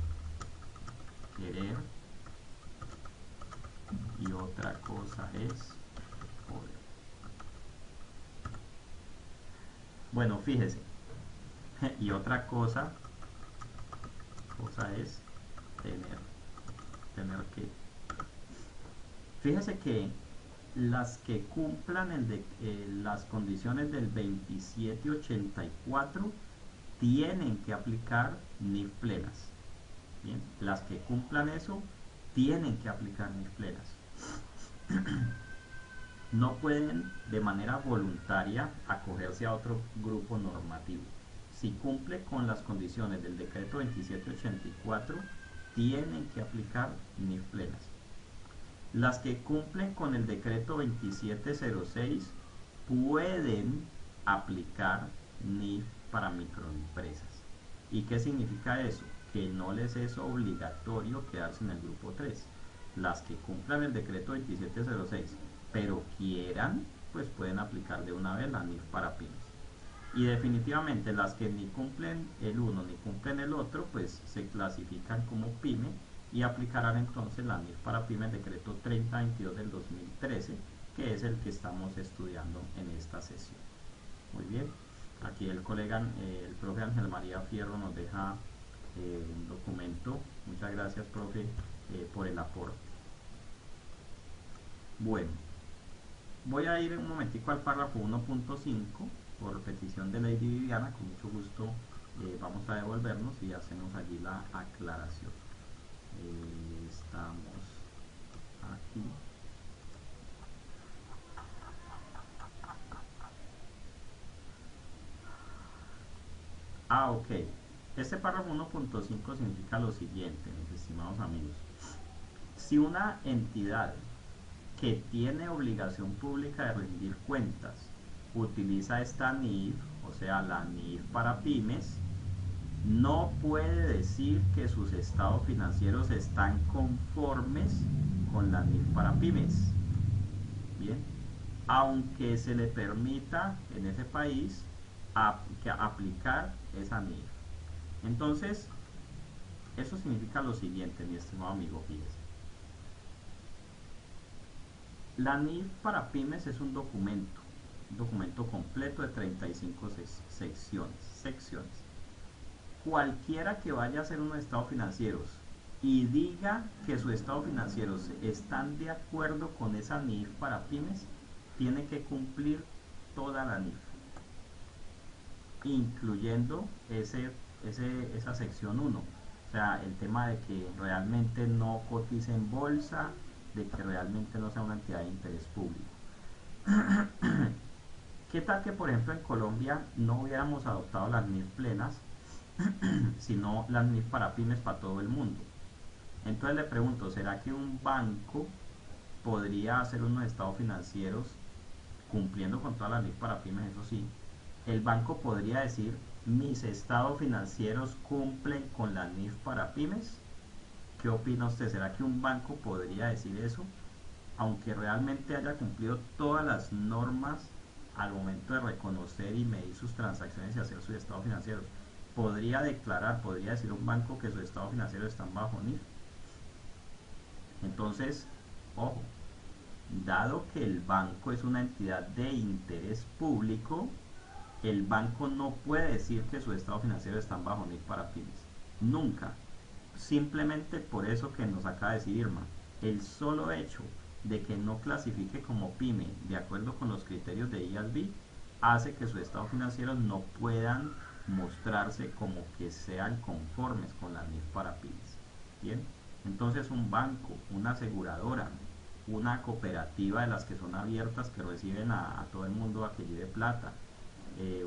querer y otra cosa es poder. Bueno, fíjese. Y otra cosa es tener que. Fíjese que las que cumplan las condiciones del 2784 tienen que aplicar NIF plenas. Bien, las que cumplan eso tienen que aplicar NIF plenas. No pueden de manera voluntaria acogerse a otro grupo normativo. Si cumple con las condiciones del decreto 2784, tienen que aplicar NIF plenas. Las que cumplen con el decreto 2706 pueden aplicar NIF para microempresas. ¿Y qué significa eso? que no les es obligatorio quedarse en el grupo 3. Las que cumplan el decreto 2706, pero quieran, pues pueden aplicar de una vez la NIF para pymes. Y definitivamente las que ni cumplen el uno ni cumplen el otro, pues se clasifican como pyme y aplicarán entonces la NIF para pymes decreto 3022 del 2013, que es el que estamos estudiando en esta sesión. Muy bien, aquí el colega, el profe Ángel María Fierro nos deja un documento. Muchas gracias, profe, por el aporte. Bueno, voy a ir un momentico al párrafo 1.5 por petición de Lady Viviana. Con mucho gusto vamos a devolvernos y hacemos allí la aclaración. Estamos aquí. Ok. Este párrafo 1.5 significa lo siguiente, mis estimados amigos. Si una entidad que tiene obligación pública de rendir cuentas utiliza esta NIF, o sea, la NIF para pymes, no puede decir que sus estados financieros están conformes con la NIF para pymes. Bien, aunque se le permita en ese país aplicar esa NIF. Entonces, eso significa lo siguiente, mi estimado amigo, fíjese. La NIF para pymes es un documento completo de 35 secciones. Cualquiera que vaya a hacer unos estados financieros y diga que sus estados financieros están de acuerdo con esa NIF para pymes, tiene que cumplir toda la NIF, incluyendo esa sección 1, o sea, el tema de que realmente no cotice en bolsa, de que realmente no sea una entidad de interés público. ¿Qué tal que, por ejemplo, en Colombia no hubiéramos adoptado las NIF plenas, sino las NIF para pymes para todo el mundo? Entonces le pregunto, ¿será que un banco podría hacer unos estados financieros cumpliendo con todas las NIF para pymes? Eso sí, el banco podría decir, mis estados financieros cumplen con la NIF para pymes. ¿Qué opina usted? ¿Será que un banco podría decir eso? Aunque realmente haya cumplido todas las normas al momento de reconocer y medir sus transacciones y hacer sus estados financieros. ¿Podría decir un banco que sus estados financieros están bajo NIF? Entonces, ojo, dado que el banco es una entidad de interés público, el banco no puede decir que sus estados financieros están bajo NIF para pymes. Nunca. Simplemente por eso que nos acaba de decir Irma, el solo hecho de que no clasifique como pyme de acuerdo con los criterios de IASB hace que sus estados financieros no puedan mostrarse como que sean conformes con la NIF para pymes. Bien, entonces un banco, una aseguradora, una cooperativa de las que son abiertas, que reciben a todo el mundo a que lleve plata,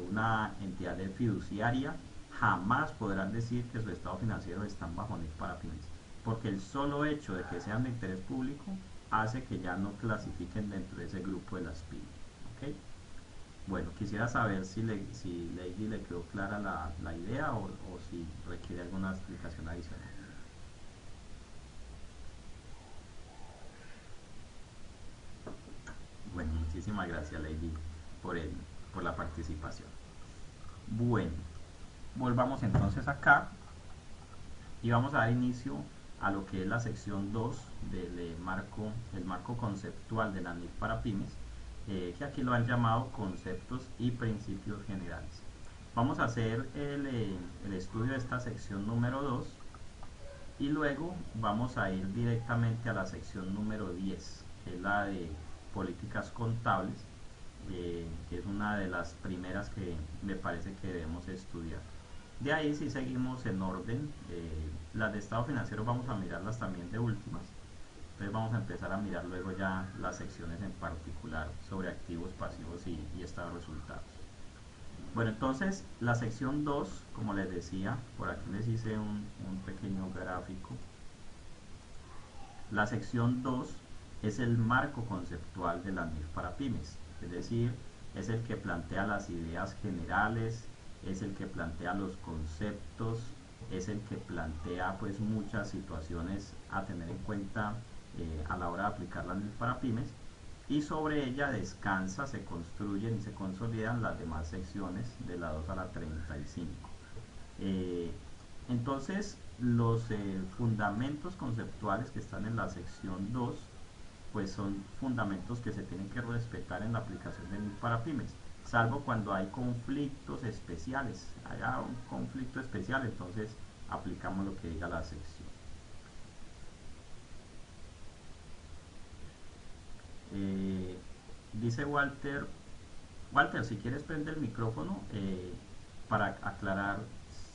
una entidad de fiduciaria, jamás podrán decir que sus estados financieros están bajo NIF para pymes, porque el solo hecho de que sean de interés público hace que ya no clasifiquen dentro de ese grupo de las pymes. ¿Okay? Bueno, quisiera saber si Lady le quedó clara la idea o si requiere alguna explicación adicional. Bueno, muchísimas gracias, Lady, por la participación. Bueno, volvamos entonces acá y vamos a dar inicio a lo que es la sección 2 del marco conceptual de la NIF para pymes, que aquí lo han llamado conceptos y principios generales. Vamos a hacer el estudio de esta sección número 2 y luego vamos a ir directamente a la sección número 10, que es la de políticas contables, que es una de las primeras que me parece que debemos estudiar. De ahí, si seguimos en orden, las de estado financiero vamos a mirarlas también de últimas. Entonces vamos a empezar a mirar luego ya las secciones en particular sobre activos, pasivos y estado de resultados. Bueno, entonces la sección 2, como les decía, por aquí les hice un pequeño gráfico. La sección 2 es el marco conceptual de la NIF para pymes, es decir, es el que plantea las ideas generales, es el que plantea los conceptos es el que plantea pues muchas situaciones a tener en cuenta a la hora de aplicar la NIF para pymes, y sobre ella descansa, se construyen y se consolidan las demás secciones de la 2 a la 35. Entonces, los fundamentos conceptuales que están en la sección 2 pues son fundamentos que se tienen que respetar en la aplicación de NIF para pymes, salvo cuando hay conflictos especiales. Haya un conflicto especial, entonces aplicamos lo que diga la sección. Dice Walter, si quieres prende el micrófono para aclarar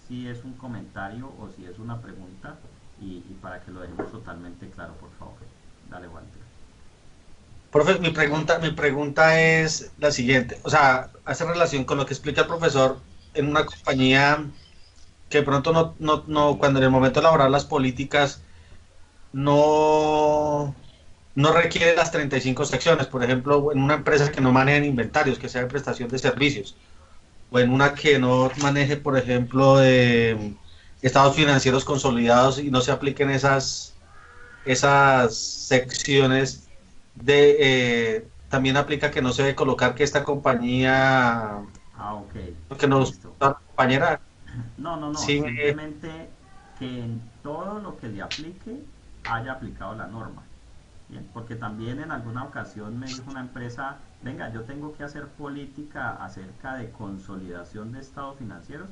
si es un comentario o si es una pregunta, y para que lo dejemos totalmente claro, por favor. Dale, Walter. Profe, mi pregunta es la siguiente, o sea, hace relación con lo que explica el profesor en una compañía que de pronto cuando en el momento de elaborar las políticas no requiere las 35 secciones, por ejemplo, en una empresa que no maneje inventarios, que sea de prestación de servicios, o en una que no maneje, por ejemplo, estados financieros consolidados y no se apliquen esas secciones también aplica que no se debe colocar que esta compañía que nos compañera no, sí, simplemente que en todo lo que le aplique haya aplicado la norma. Bien, porque también en alguna ocasión me dijo una empresa, venga, yo tengo que hacer política acerca de consolidación de estados financieros,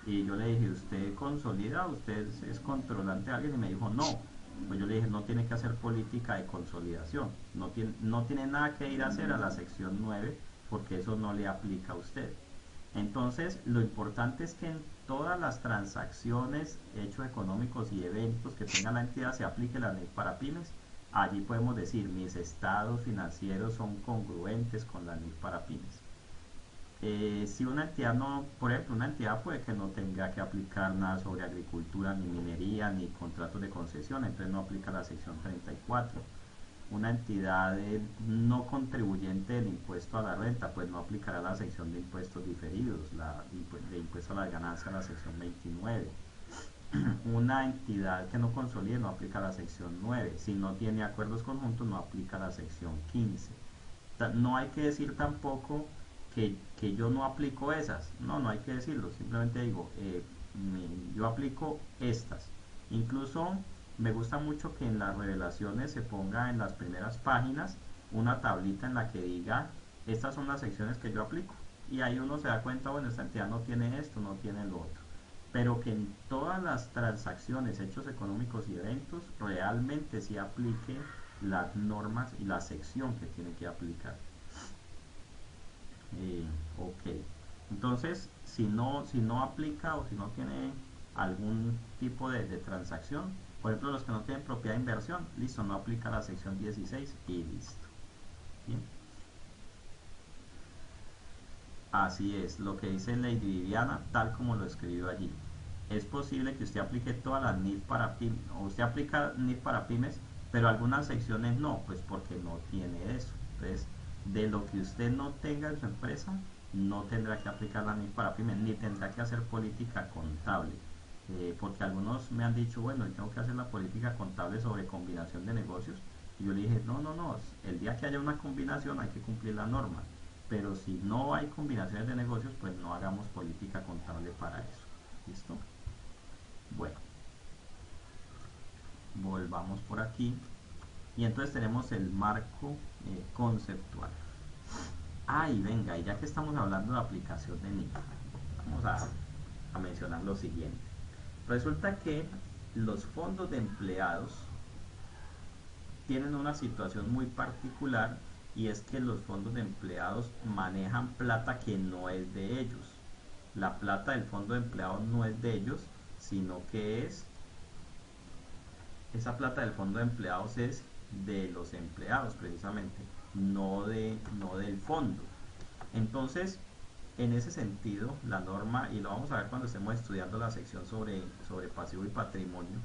y yo le dije, ¿usted consolida? ¿Usted es controlante de alguien? Y me dijo, no. Pues yo le dije, no tiene que hacer política de consolidación, no tiene nada que ir a hacer a la sección 9, porque eso no le aplica a usted. Entonces, lo importante es que en todas las transacciones, hechos económicos y eventos que tenga la entidad se aplique la NIF para pymes. Allí podemos decir, mis estados financieros son congruentes con la NIF para pymes. Si una entidad no, por ejemplo, una entidad puede que no tenga que aplicar nada sobre agricultura, ni minería, ni contratos de concesión, entonces no aplica la sección 34. Una entidad no contribuyente del impuesto a la renta, pues no aplicará la sección de impuestos diferidos, de impuesto a las ganancias, la sección 29. Una entidad que no consolide no aplica la sección 9. Si no tiene acuerdos conjuntos, no aplica la sección 15. No hay que decir tampoco que yo no aplico esas. No hay que decirlo. Simplemente digo, yo aplico estas. Incluso me gusta mucho que en las revelaciones se ponga en las primeras páginas una tablita en la que diga, estas son las secciones que yo aplico. Y ahí uno se da cuenta, bueno, esta entidad no tiene esto, no tiene lo otro. Pero que en todas las transacciones, hechos económicos y eventos, realmente sí aplique las normas y la sección que tiene que aplicar. Ok, entonces si no aplica o si no tiene algún tipo de transacción, por ejemplo los que no tienen propiedad de inversión, listo, no aplica la sección 16 y listo. Bien. Así es, lo que dice Lady Viviana, tal como lo escribió allí. Es posible que usted aplique todas las NIF para pymes, o usted aplica NIF para pymes, pero algunas secciones no, pues porque no tiene eso. Entonces, de lo que usted no tenga en su empresa, no tendrá que aplicar la NIF para pymes, ni tendrá que hacer política contable. Porque algunos me han dicho, bueno, yo tengo que hacer la política contable sobre combinación de negocios. Y yo le dije, no, el día que haya una combinación hay que cumplir la norma. Pero si no hay combinaciones de negocios, pues no hagamos política contable para eso. ¿Listo? Bueno, volvamos por aquí. Y entonces tenemos el marco conceptual. Y venga, y ya que estamos hablando de aplicación de NIF, vamos a mencionar lo siguiente. Resulta que los fondos de empleados tienen una situación muy particular, y es que los fondos de empleados manejan plata que no es de ellos. La plata del fondo de empleados no es de ellos, sino que esa plata del fondo de empleados es de los empleados precisamente, no del fondo. Entonces, en ese sentido, la norma, y lo vamos a ver cuando estemos estudiando la sección sobre pasivo y patrimonio,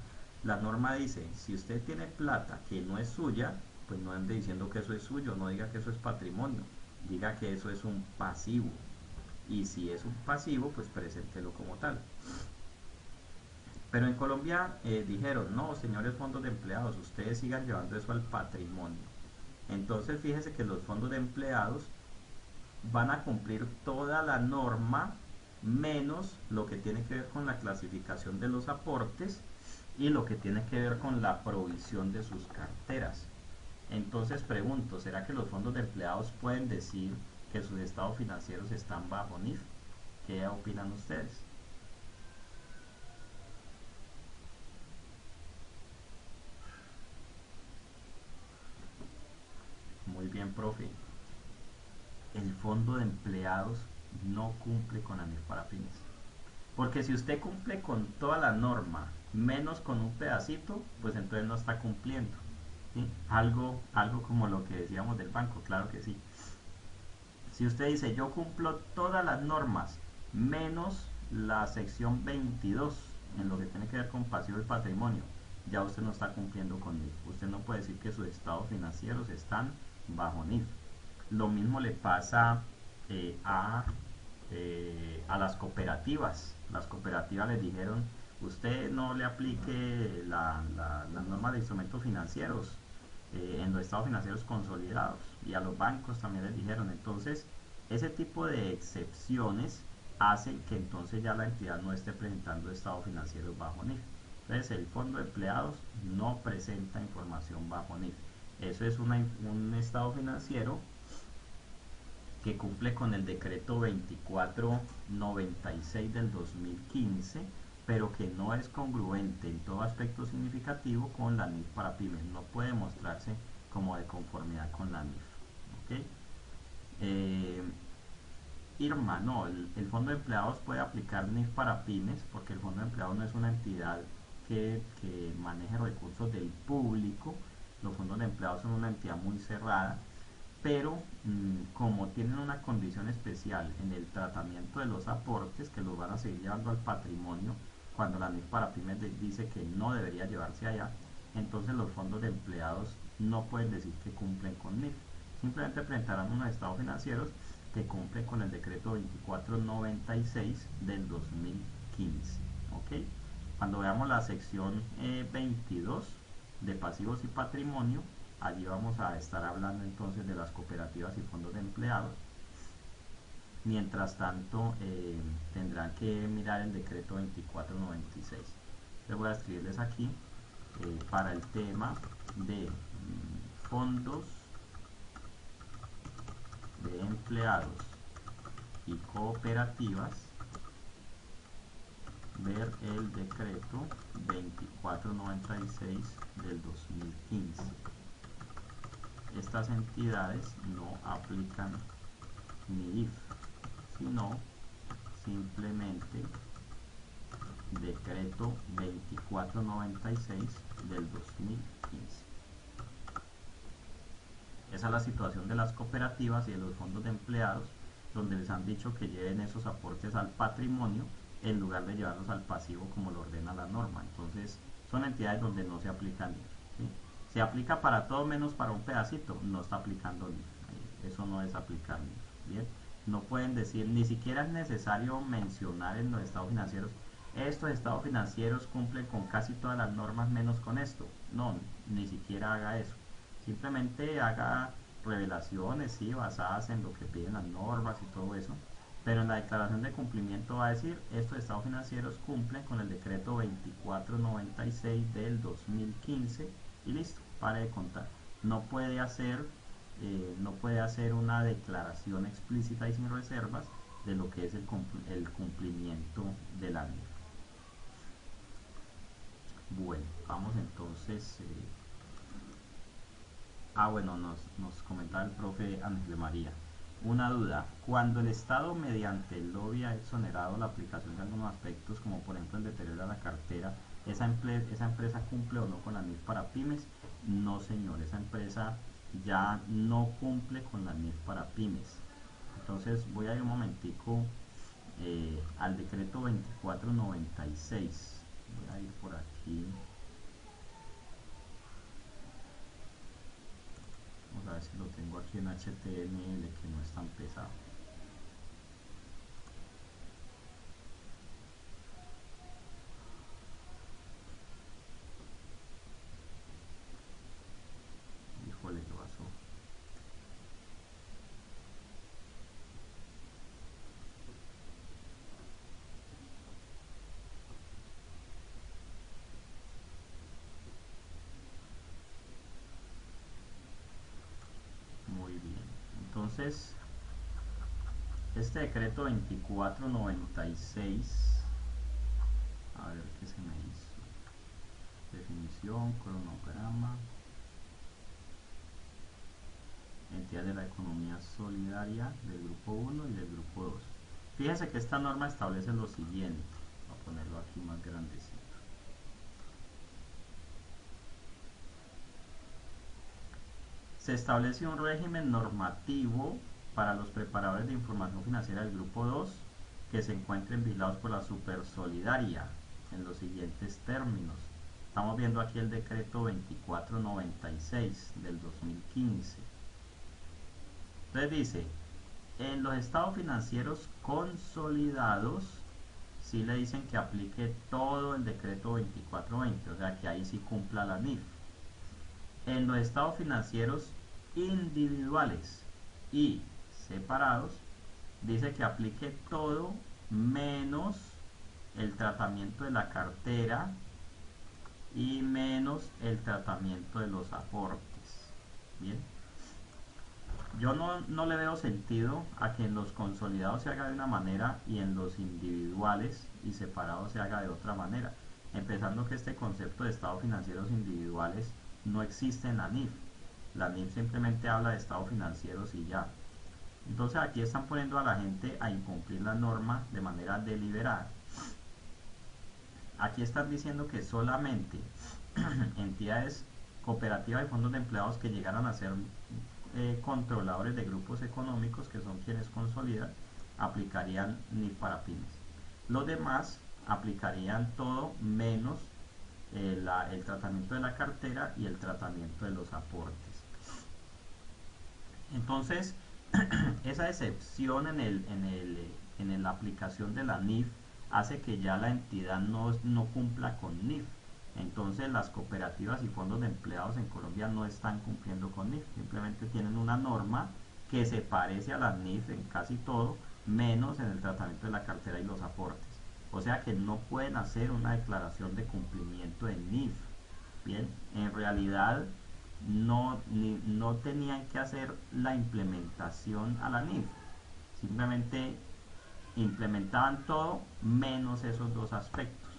la norma dice, si usted tiene plata que no es suya, pues no ande diciendo que eso es suyo, no diga que eso es patrimonio, diga que eso es un pasivo. Y si es un pasivo, pues preséntelo como tal. Pero en Colombia dijeron, no, señores fondos de empleados, ustedes sigan llevando eso al patrimonio. Entonces fíjese que los fondos de empleados van a cumplir toda la norma menos lo que tiene que ver con la clasificación de los aportes y lo que tiene que ver con la provisión de sus carteras. Entonces pregunto, ¿será que los fondos de empleados pueden decir que sus estados financieros están bajo NIF? ¿Qué opinan ustedes? Muy bien, profe. El fondo de empleados no cumple con ANIF para pymes. Porque si usted cumple con toda la norma, menos con un pedacito, pues entonces no está cumpliendo. ¿Sí? Algo como lo que decíamos del banco, claro que sí. Si usted dice, yo cumplo todas las normas, menos la sección 22, en lo que tiene que ver con pasivo y patrimonio, ya usted no está cumpliendo con NIF. Usted no puede decir que sus estados financieros están bajo NIF. Lo mismo le pasa eh, a, a las cooperativas. Las cooperativas les dijeron, usted no le aplique la norma de instrumentos financieros en los estados financieros consolidados, y a los bancos también les dijeron. Entonces ese tipo de excepciones hacen que entonces ya la entidad no esté presentando estados financieros bajo NIF. Entonces el fondo de empleados no presenta información bajo NIF. Eso es un estado financiero que cumple con el decreto 2496 del 2015, pero que no es congruente en todo aspecto significativo con la NIF para pymes. No puede mostrarse como de conformidad con la NIF. ¿Okay? Irma, no, el fondo de empleados puede aplicar NIF para pymes porque el fondo de empleados no es una entidad que maneje recursos del público. Los fondos de empleados son una entidad muy cerrada, pero como tienen una condición especial en el tratamiento de los aportes, que los van a seguir llevando al patrimonio, cuando la NIF para pymes dice que no debería llevarse allá, entonces los fondos de empleados no pueden decir que cumplen con NIF. Simplemente presentarán unos estados financieros que cumplen con el decreto 2496 del 2015. ¿Ok? Cuando veamos la sección 22 de pasivos y patrimonio, allí vamos a estar hablando entonces de las cooperativas y fondos de empleados. Mientras tanto, tendrán que mirar el decreto 2496. Les voy a escribirles aquí para el tema de fondos de empleados y cooperativas, ver el decreto 2496 del 2015. Estas entidades no aplican NIF, sino simplemente decreto 2496 del 2015. Esa es la situación de las cooperativas y de los fondos de empleados, donde les han dicho que lleven esos aportes al patrimonio en lugar de llevarlos al pasivo como lo ordena la norma. Entonces son entidades donde no se aplica NIF, ¿sí? Se aplica para todo menos para un pedacito, no está aplicando NIF. Eso no es aplicar NIF. Bien, no pueden decir, ni siquiera es necesario mencionar en los estados financieros, estos estados financieros cumplen con casi todas las normas menos con esto. No, ni siquiera haga eso. Simplemente haga revelaciones, sí, basadas en lo que piden las normas y todo eso, pero en la declaración de cumplimiento va a decir, estos estados financieros cumplen con el decreto 2496 del 2015 y listo, pare de contar. No puede hacer una declaración explícita y sin reservas de lo que es el cumplimiento del año. Bueno, vamos entonces. Bueno, nos comentaba el profe Ángel María. Una duda, cuando el Estado mediante el lobby ha exonerado la aplicación de algunos aspectos, como por ejemplo el deterioro de la cartera, ¿esa empresa cumple o no con la NIF para pymes? No, señor, esa empresa ya no cumple con la NIF para pymes. Entonces voy a ir un momentico al decreto 2496. Voy a ir por aquí. Vamos a ver si lo tengo aquí en HTML, que no es tan pesado. Entonces, este decreto 2496, a ver qué se me hizo. Definición, cronograma, entidad de la economía solidaria del grupo 1 y del grupo 2. Fíjense que esta norma establece lo siguiente. Voy a ponerlo aquí más grandecito. Se establece un régimen normativo para los preparadores de información financiera del grupo 2 que se encuentren vigilados por la Supersolidaria en los siguientes términos. Estamos viendo aquí el decreto 2496 del 2015. Entonces dice, en los estados financieros consolidados, sí le dicen que aplique todo el decreto 2420, o sea que ahí sí cumpla la NIF. En los estados financieros individuales y separados, dice que aplique todo menos el tratamiento de la cartera y menos el tratamiento de los aportes. Bien, yo no le veo sentido a que en los consolidados se haga de una manera y en los individuales y separados se haga de otra manera, empezando que este concepto de estados financieros individuales no existe en la NIF. La NIF simplemente habla de estados financieros y ya. Entonces aquí están poniendo a la gente a incumplir la norma de manera deliberada. Aquí están diciendo que solamente entidades cooperativas y fondos de empleados que llegaran a ser controladores de grupos económicos, que son quienes consolidan, aplicarían NIF para pymes. Los demás aplicarían todo menos el tratamiento de la cartera y el tratamiento de los aportes. Entonces, esa excepción en la aplicación de la NIF hace que ya la entidad no cumpla con NIF. Entonces las cooperativas y fondos de empleados en Colombia no están cumpliendo con NIF, simplemente tienen una norma que se parece a la NIF en casi todo, menos en el tratamiento de la cartera y los aportes. O sea que no pueden hacer una declaración de cumplimiento de NIF. Bien, en realidad no tenían que hacer la implementación a la NIF, simplemente implementaban todo menos esos dos aspectos.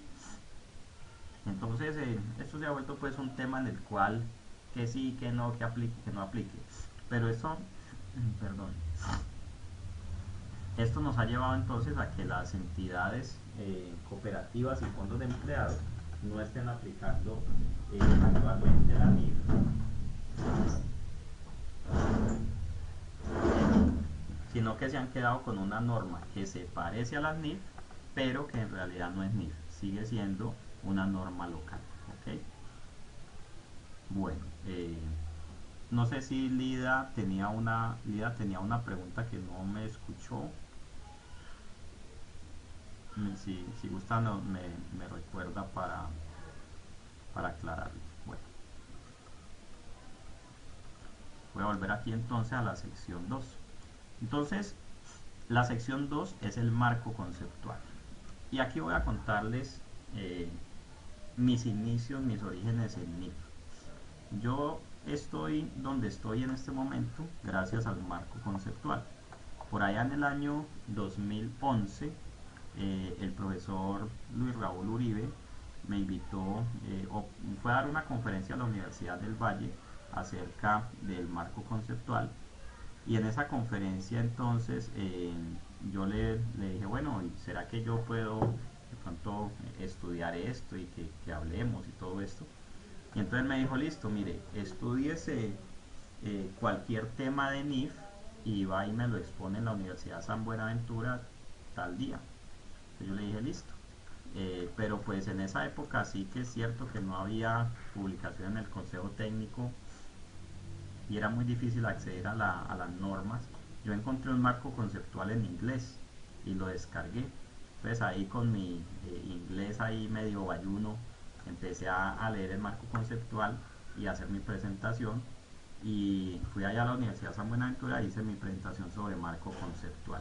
Entonces esto se ha vuelto pues un tema en el cual que sí, que no, que aplique, que no aplique, pero esto nos ha llevado entonces a que las entidades cooperativas y fondos de empleados no estén aplicando actualmente la NIF, sino que se han quedado con una norma que se parece a la NIF, pero que en realidad no es NIF, sigue siendo una norma local. ¿Ok? Bueno, no sé si Lida tenía una pregunta que no me escuchó. Si gusta me recuerda para aclararlo. Bueno, voy a volver aquí entonces a la sección 2. Entonces, la sección 2 es el marco conceptual. Y aquí voy a contarles mis inicios, mis orígenes en NIF. Yo estoy donde estoy en este momento gracias al marco conceptual. Por allá en el año 2011, el profesor Luis Raúl Uribe me invitó, fue a dar una conferencia a la Universidad del Valle acerca del marco conceptual, y en esa conferencia entonces yo le dije, bueno, ¿será que yo puedo de pronto estudiar esto y que hablemos y todo esto? Y entonces me dijo, listo, mire, estúdiese cualquier tema de NIF y va y me lo expone en la Universidad San Buenaventura tal día. Entonces yo le dije, listo. Pero pues en esa época sí que es cierto que no había publicación en el Consejo Técnico y era muy difícil acceder a las normas. Yo encontré un marco conceptual en inglés y lo descargué. Entonces ahí con mi inglés ahí medio bayuno empecé a leer el marco conceptual y a hacer mi presentación, y fui allá a la Universidad San Buenaventura y hice mi presentación sobre marco conceptual.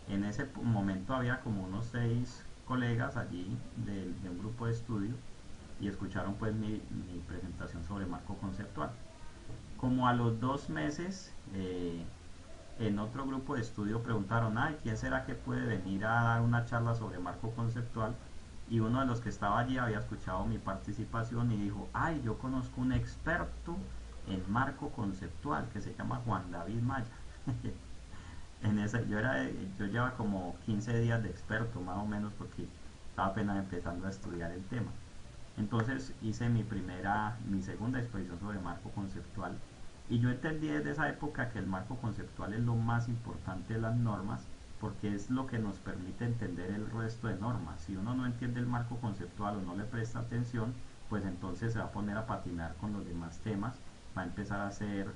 En ese momento había como unos 6 colegas allí de un grupo de estudio y escucharon pues mi presentación sobre marco conceptual. Como a los 2 meses en otro grupo de estudio preguntaron, ay, ¿quién será que puede venir a dar una charla sobre marco conceptual? Y uno de los que estaba allí había escuchado mi participación y dijo, ay, yo conozco un experto en marco conceptual que se llama Juan David Maya. En ese, yo llevaba como 15 días de experto más o menos porque estaba apenas empezando a estudiar el tema. Entonces hice mi segunda exposición sobre marco conceptual y yo entendí desde esa época que el marco conceptual es lo más importante de las normas porque es lo que nos permite entender el resto de normas. Si uno no entiende el marco conceptual o no le presta atención, pues entonces se va a poner a patinar con los demás temas, va a empezar a hacer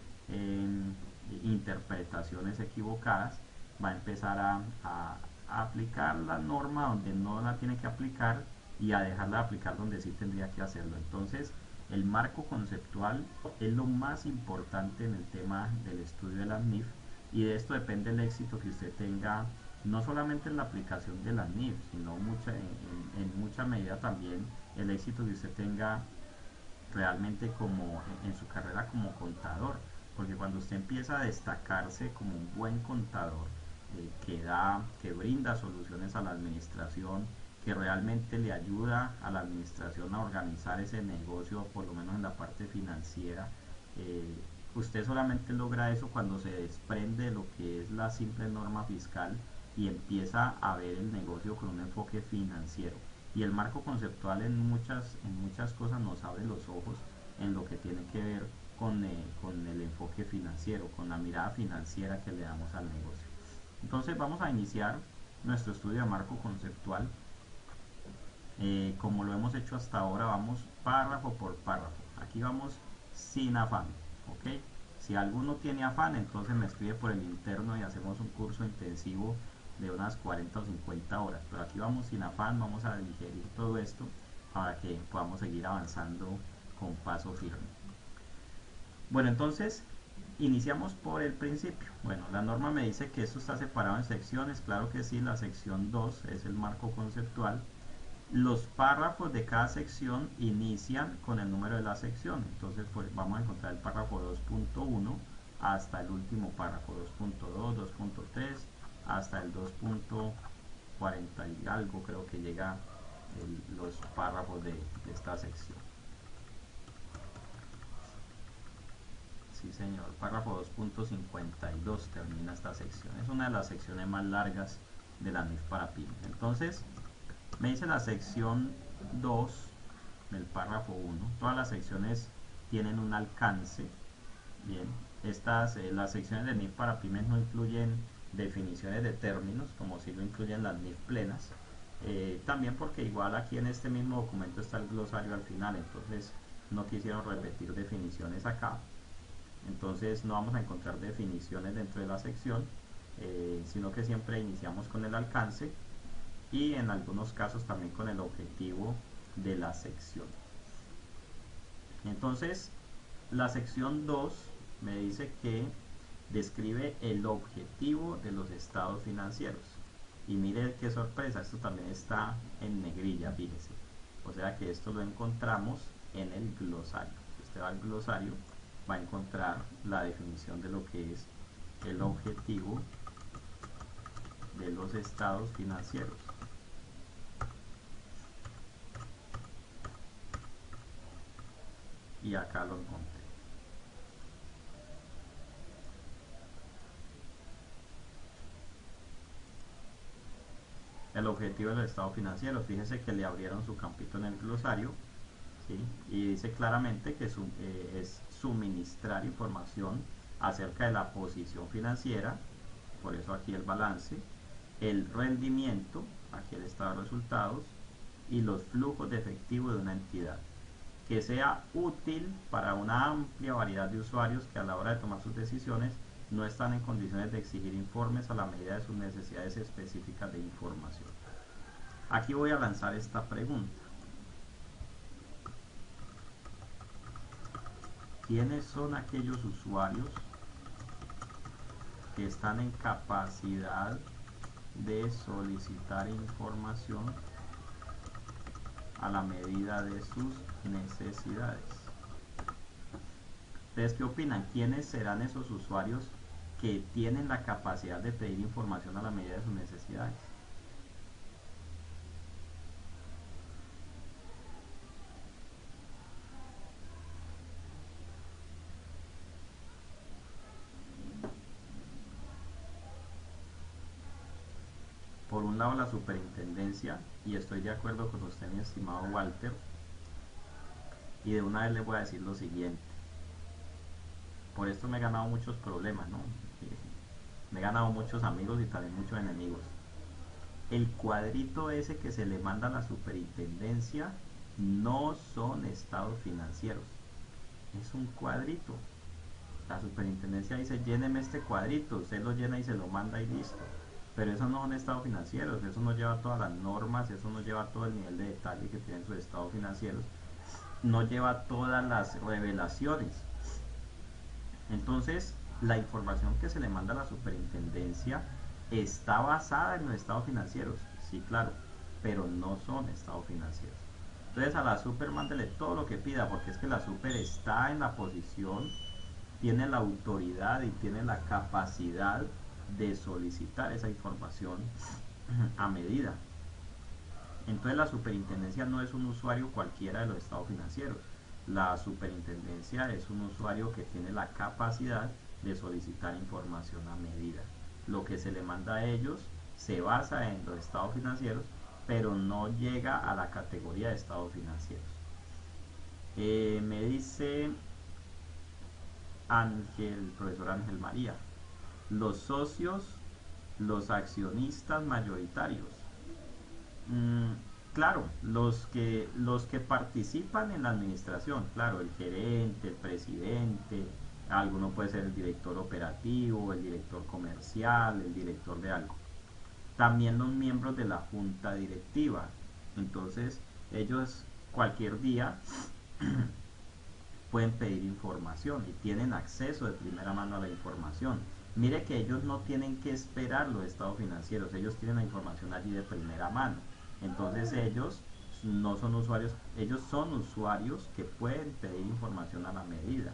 interpretaciones equivocadas, va a empezar a aplicar la norma donde no la tiene que aplicar y a dejarla de aplicar donde sí tendría que hacerlo. Entonces, el marco conceptual es lo más importante en el tema del estudio de las NIF y de esto depende el éxito que usted tenga, no solamente en la aplicación de las NIF, sino en mucha medida también el éxito que usted tenga realmente como en su carrera como contador, porque cuando usted empieza a destacarse como un buen contador que brinda soluciones a la administración, que realmente le ayuda a la administración a organizar ese negocio, por lo menos en la parte financiera, usted solamente logra eso cuando se desprende de lo que es la simple norma fiscal y empieza a ver el negocio con un enfoque financiero. Y el marco conceptual en muchas cosas nos abre los ojos en lo que tiene que ver con el enfoque financiero, con la mirada financiera que le damos al negocio. Entonces vamos a iniciar nuestro estudio de marco conceptual. Como lo hemos hecho hasta ahora, vamos párrafo por párrafo. Aquí vamos sin afán, ¿ok? Si alguno tiene afán, entonces me escribe por el interno y hacemos un curso intensivo de unas 40 o 50 horas. Pero aquí vamos sin afán, vamos a digerir todo esto para que podamos seguir avanzando con paso firme. Bueno, entonces iniciamos por el principio. Bueno, la norma me dice que esto está separado en secciones. Claro que sí, la sección 2 es el marco conceptual. Los párrafos de cada sección inician con el número de la sección. Entonces, pues vamos a encontrar el párrafo 2.1 hasta el último párrafo 2.2, 2.3 hasta el 2.40 y algo, creo que llega los párrafos de esta sección. Sí, señor, párrafo 2.52 termina esta sección. Es una de las secciones más largas de la NIF para pymes. Entonces, me dice la sección 2 del párrafo 1. Todas las secciones tienen un alcance. Bien, las secciones de NIF para pymes no incluyen definiciones de términos, como si lo incluyen las NIF plenas. También porque igual aquí en este mismo documento está el glosario al final, entonces no quisieron repetir definiciones acá. Entonces no vamos a encontrar definiciones dentro de la sección, sino que siempre iniciamos con el alcance y en algunos casos también con el objetivo de la sección. Entonces la sección 2 me dice que describe el objetivo de los estados financieros y mire qué sorpresa, esto también está en negrilla, fíjese, o sea que esto lo encontramos en el glosario. Si usted va al glosario va a encontrar la definición de lo que es el objetivo de los estados financieros. Y acá lo encontré. El objetivo del estado financiero, fíjense que le abrieron su campito en el glosario, ¿sí? Y dice claramente que es suministrar información acerca de la posición financiera, por eso aquí el balance, el rendimiento, aquí el estado de resultados, y los flujos de efectivo de una entidad, que sea útil para una amplia variedad de usuarios que a la hora de tomar sus decisiones no están en condiciones de exigir informes a la medida de sus necesidades específicas de información. Aquí voy a lanzar esta pregunta. ¿Quiénes son aquellos usuarios que están en capacidad de solicitar información a la medida de sus necesidades? ¿Ustedes qué opinan? ¿Quiénes serán esos usuarios que tienen la capacidad de pedir información a la medida de sus necesidades. Por un lado, la superintendencia, y estoy de acuerdo con usted, mi estimado Walter, y de una vez le voy a decir lo siguiente. Por esto me he ganado muchos problemas, ¿no? Me he ganado muchos amigos y también muchos enemigos. El cuadrito ese que se le manda a la superintendencia no son estados financieros, es un cuadrito. La superintendencia dice: lléneme este cuadrito, usted lo llena y se lo manda y listo. Pero eso no son estados financieros, eso no lleva todas las normas, eso no lleva todo el nivel de detalle que tienen sus estados financieros, no lleva todas las revelaciones. Entonces, la información que se le manda a la superintendencia está basada en los estados financieros, sí, claro, pero no son estados financieros. Entonces, a la super mándele todo lo que pida, porque es que la super está en la posición, tiene la autoridad y tiene la capacidad de solicitar esa información a medida. Entonces, la superintendencia no es un usuario cualquiera de los estados financieros. La superintendencia es un usuario que tiene la capacidad de solicitar información a medida. Lo que se le manda a ellos se basa en los estados financieros, pero no llega a la categoría de estados financieros. Me dice Ángel, profesor Ángel María, los socios, los accionistas mayoritarios. Claro, los que participan en la administración, claro, el gerente, el presidente, alguno puede ser el director operativo, el director comercial, el director de algo. También los miembros de la junta directiva. Entonces, ellos cualquier día pueden pedir información y tienen acceso de primera mano a la información. Mire que ellos no tienen que esperar los estados financieros, ellos tienen la información allí de primera mano. Entonces ellos no son usuarios, ellos son usuarios que pueden pedir información a la medida.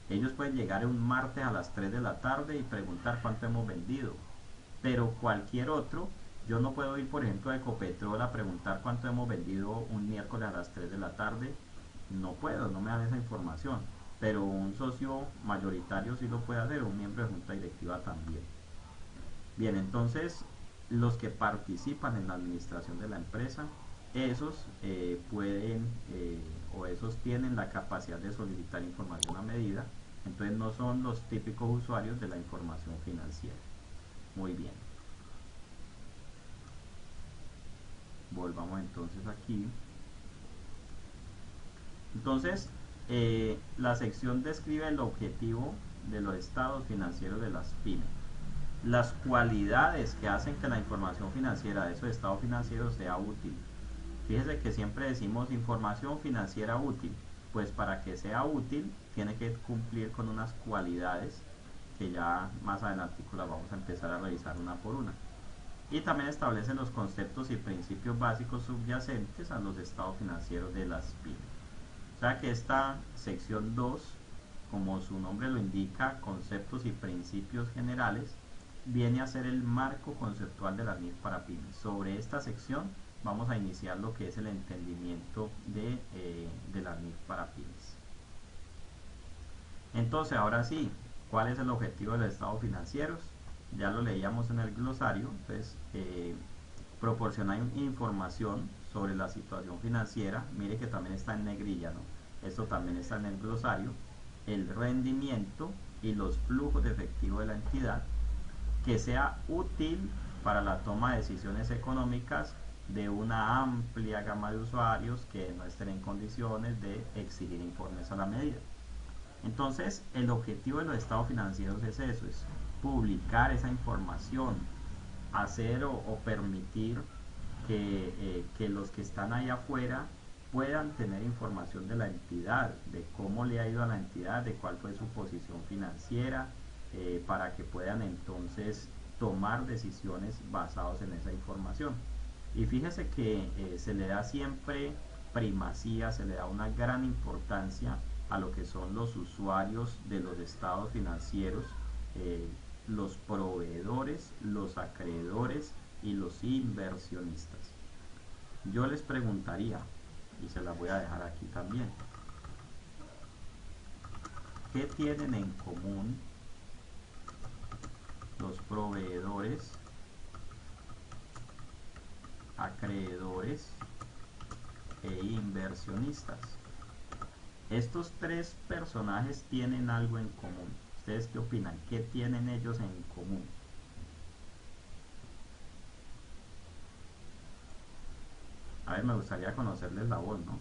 Ellos pueden llegar un martes a las 3 de la tarde y preguntar cuánto hemos vendido, pero cualquier otro, yo no puedo ir por ejemplo a Ecopetrol a preguntar cuánto hemos vendido un miércoles a las 3 de la tarde, no puedo, no me dan esa información, pero un socio mayoritario sí lo puede hacer, un miembro de junta directiva también. Bien, entonces los que participan en la administración de la empresa, esos pueden o esos tienen la capacidad de solicitar información a medida. Entonces no son los típicos usuarios de la información financiera. Muy bien, volvamos entonces aquí. Entonces la sección describe el objetivo de los estados financieros de las pymes, las cualidades que hacen que la información financiera de esos estados financieros sea útil. Fíjese que siempre decimos información financiera útil, pues para que sea útil tiene que cumplir con unas cualidades que ya más adelante las vamos a empezar a revisar una por una. Y también establece los conceptos y principios básicos subyacentes a los estados financieros de las pymes. O sea que esta sección 2, como su nombre lo indica, conceptos y principios generales, viene a ser el marco conceptual de la NIF para pymes. Sobre esta sección vamos a iniciar lo que es el entendimiento de la NIF para pymes. Entonces, ahora sí, ¿cuál es el objetivo de los estados financieros? Ya lo leíamos en el glosario. Entonces, proporcionar información sobre la situación financiera. Mire que también está en negrilla, ¿no? Esto también está en el glosario. El rendimiento y los flujos de efectivo de la entidad, que sea útil para la toma de decisiones económicas de una amplia gama de usuarios que no estén en condiciones de exigir informes a la medida. Entonces, el objetivo de los estados financieros es eso, es publicar esa información, hacer o permitir que los que están ahí afuera puedan tener información de la entidad, de cómo le ha ido a la entidad, de cuál fue su posición financiera, para que puedan entonces tomar decisiones basadas en esa información. Y fíjese que se le da siempre primacía, se le da una gran importancia a lo que son los usuarios de los estados financieros, los proveedores, los acreedores y los inversionistas. Yo les preguntaría, y se las voy a dejar aquí también, ¿qué tienen en común los proveedores, acreedores e inversionistas? Estos tres personajes tienen algo en común. ¿Ustedes qué opinan? ¿Qué tienen ellos en común? A ver, me gustaría conocerles la voz, ¿no?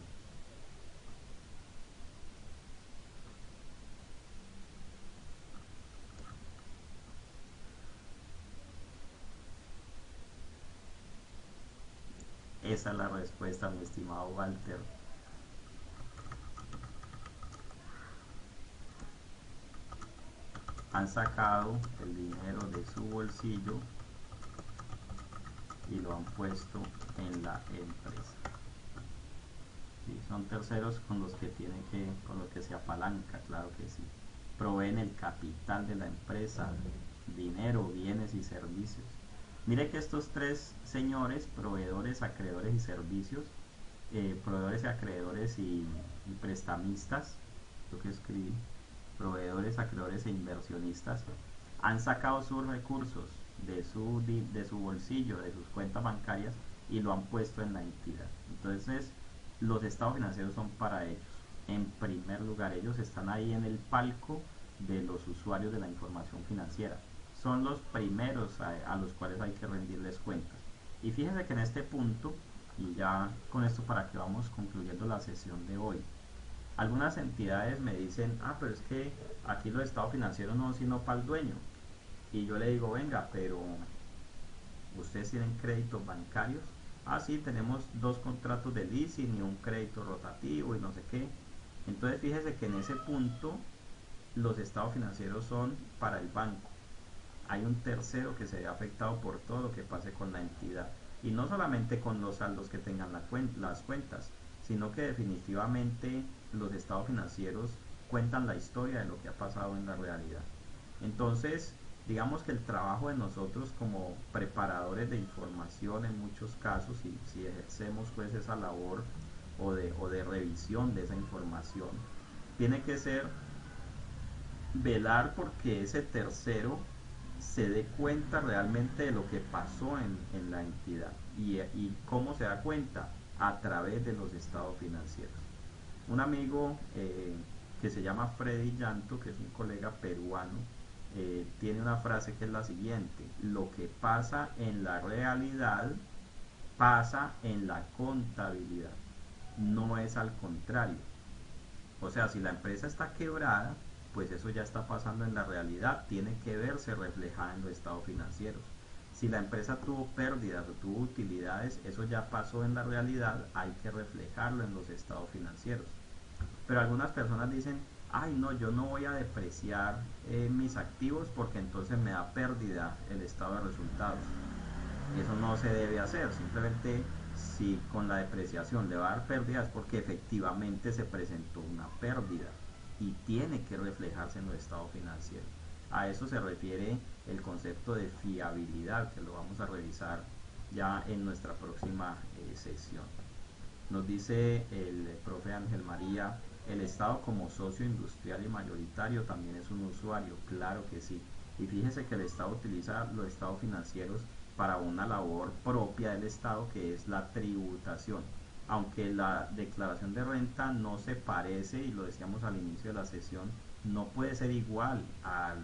Esa es la respuesta, mi estimado Walter. Han sacado el dinero de su bolsillo y lo han puesto en la empresa. ¿Sí? Son terceros con los que con los que se apalanca, claro que sí. Proveen el capital de la empresa, dinero, bienes y servicios. Mire que estos tres señores, proveedores, acreedores y servicios, proveedores, acreedores y prestamistas, lo que escribí, proveedores, acreedores e inversionistas, han sacado sus recursos de su bolsillo, de sus cuentas bancarias, y lo han puesto en la entidad. Entonces, los estados financieros son para ellos. En primer lugar, ellos están ahí en el palco de los usuarios de la información financiera. Son los primeros a los cuales hay que rendirles cuentas. Y fíjense que en este punto, y ya con esto para que vamos concluyendo la sesión de hoy, algunas entidades me dicen, pero es que aquí los estados financieros no, sino para el dueño. Y yo le digo, venga, pero ¿ustedes tienen créditos bancarios? Sí, tenemos 2 contratos de leasing y un crédito rotativo y no sé qué. Entonces fíjese que en ese punto los estados financieros son para el banco. Hay un tercero que se ve afectado por todo lo que pase con la entidad. Y no solamente con los saldos que tengan las cuentas, sino que definitivamente los estados financieros cuentan la historia de lo que ha pasado en la realidad. Entonces, digamos que el trabajo de nosotros como preparadores de información en muchos casos, si ejercemos pues esa labor o de revisión de esa información, tiene que ser velar porque ese tercero se dé cuenta realmente de lo que pasó en la entidad. Y cómo se da cuenta, a través de los estados financieros. Un amigo que se llama Freddy Llanto, que es un colega peruano, tiene una frase que es la siguiente: lo que pasa en la realidad pasa en la contabilidad, no es al contrario. O sea, si la empresa está quebrada, pues eso ya está pasando en la realidad, tiene que verse reflejada en los estados financieros. Si la empresa tuvo pérdidas o tuvo utilidades, eso ya pasó en la realidad, hay que reflejarlo en los estados financieros. Pero algunas personas dicen, no, yo no voy a depreciar mis activos porque entonces me da pérdida el estado de resultados. Eso no se debe hacer. Simplemente, si con la depreciación le va a dar pérdida, es porque efectivamente se presentó una pérdida y tiene que reflejarse en los estados financieros. A eso se refiere el concepto de fiabilidad, que lo vamos a revisar ya en nuestra próxima sesión. Nos dice el profe Ángel María, el Estado como socio industrial y mayoritario también es un usuario. Claro que sí. Y fíjese que el Estado utiliza los estados financieros para una labor propia del Estado, que es la tributación. Aunque la declaración de renta no se parece, y lo decíamos al inicio de la sesión, no puede ser igual a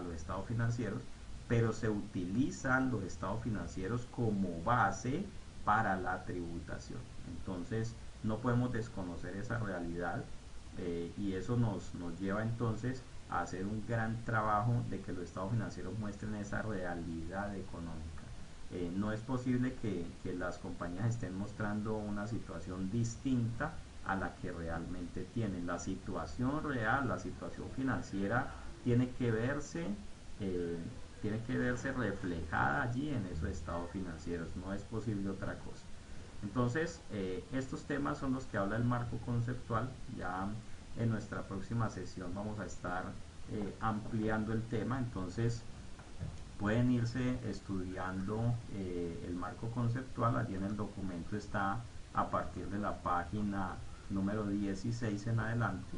los estados financieros, pero se utilizan los estados financieros como base para la tributación. Entonces no podemos desconocer esa realidad, y eso nos lleva entonces a hacer un gran trabajo de que los estados financieros muestren esa realidad económica. No es posible que las compañías estén mostrando una situación distinta a la que realmente tienen. La situación real, la situación financiera tiene que verse reflejada allí en esos estados financieros. No es posible otra cosa. Entonces, estos temas son los que habla el marco conceptual. Ya en nuestra próxima sesión vamos a estar ampliando el tema. Entonces, pueden irse estudiando el marco conceptual. Allí en el documento está a partir de la página número 16 en adelante.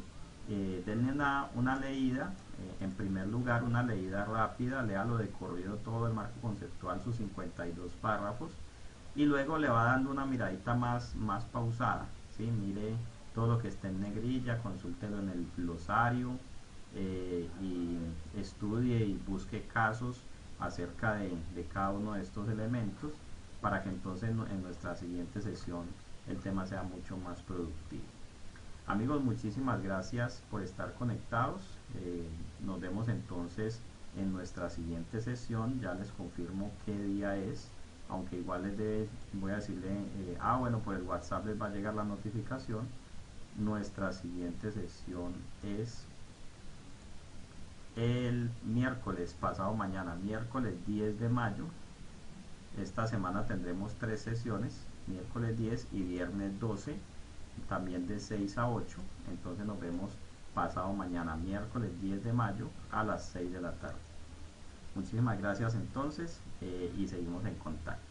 Denle una leída, en primer lugar una leída rápida, léalo de corrido todo el marco conceptual, sus 52 párrafos, y luego le va dando una miradita más pausada, ¿sí? Mire todo lo que esté en negrilla, consúltelo en el glosario, y estudie y busque casos acerca de cada uno de estos elementos, para que entonces en nuestra siguiente sesión el tema sea mucho más productivo. Amigos, muchísimas gracias por estar conectados. Nos vemos entonces en nuestra siguiente sesión. Ya les confirmo qué día es, aunque igual voy a decirle, bueno, por el WhatsApp les va a llegar la notificación. Nuestra siguiente sesión es el miércoles, pasado mañana, miércoles 10 de mayo. Esta semana tendremos 3 sesiones, miércoles 10 y viernes 12, también de 6 a 8. Entonces nos vemos pasado mañana, miércoles 10 de mayo a las 6 de la tarde. Muchísimas gracias entonces, y seguimos en contacto.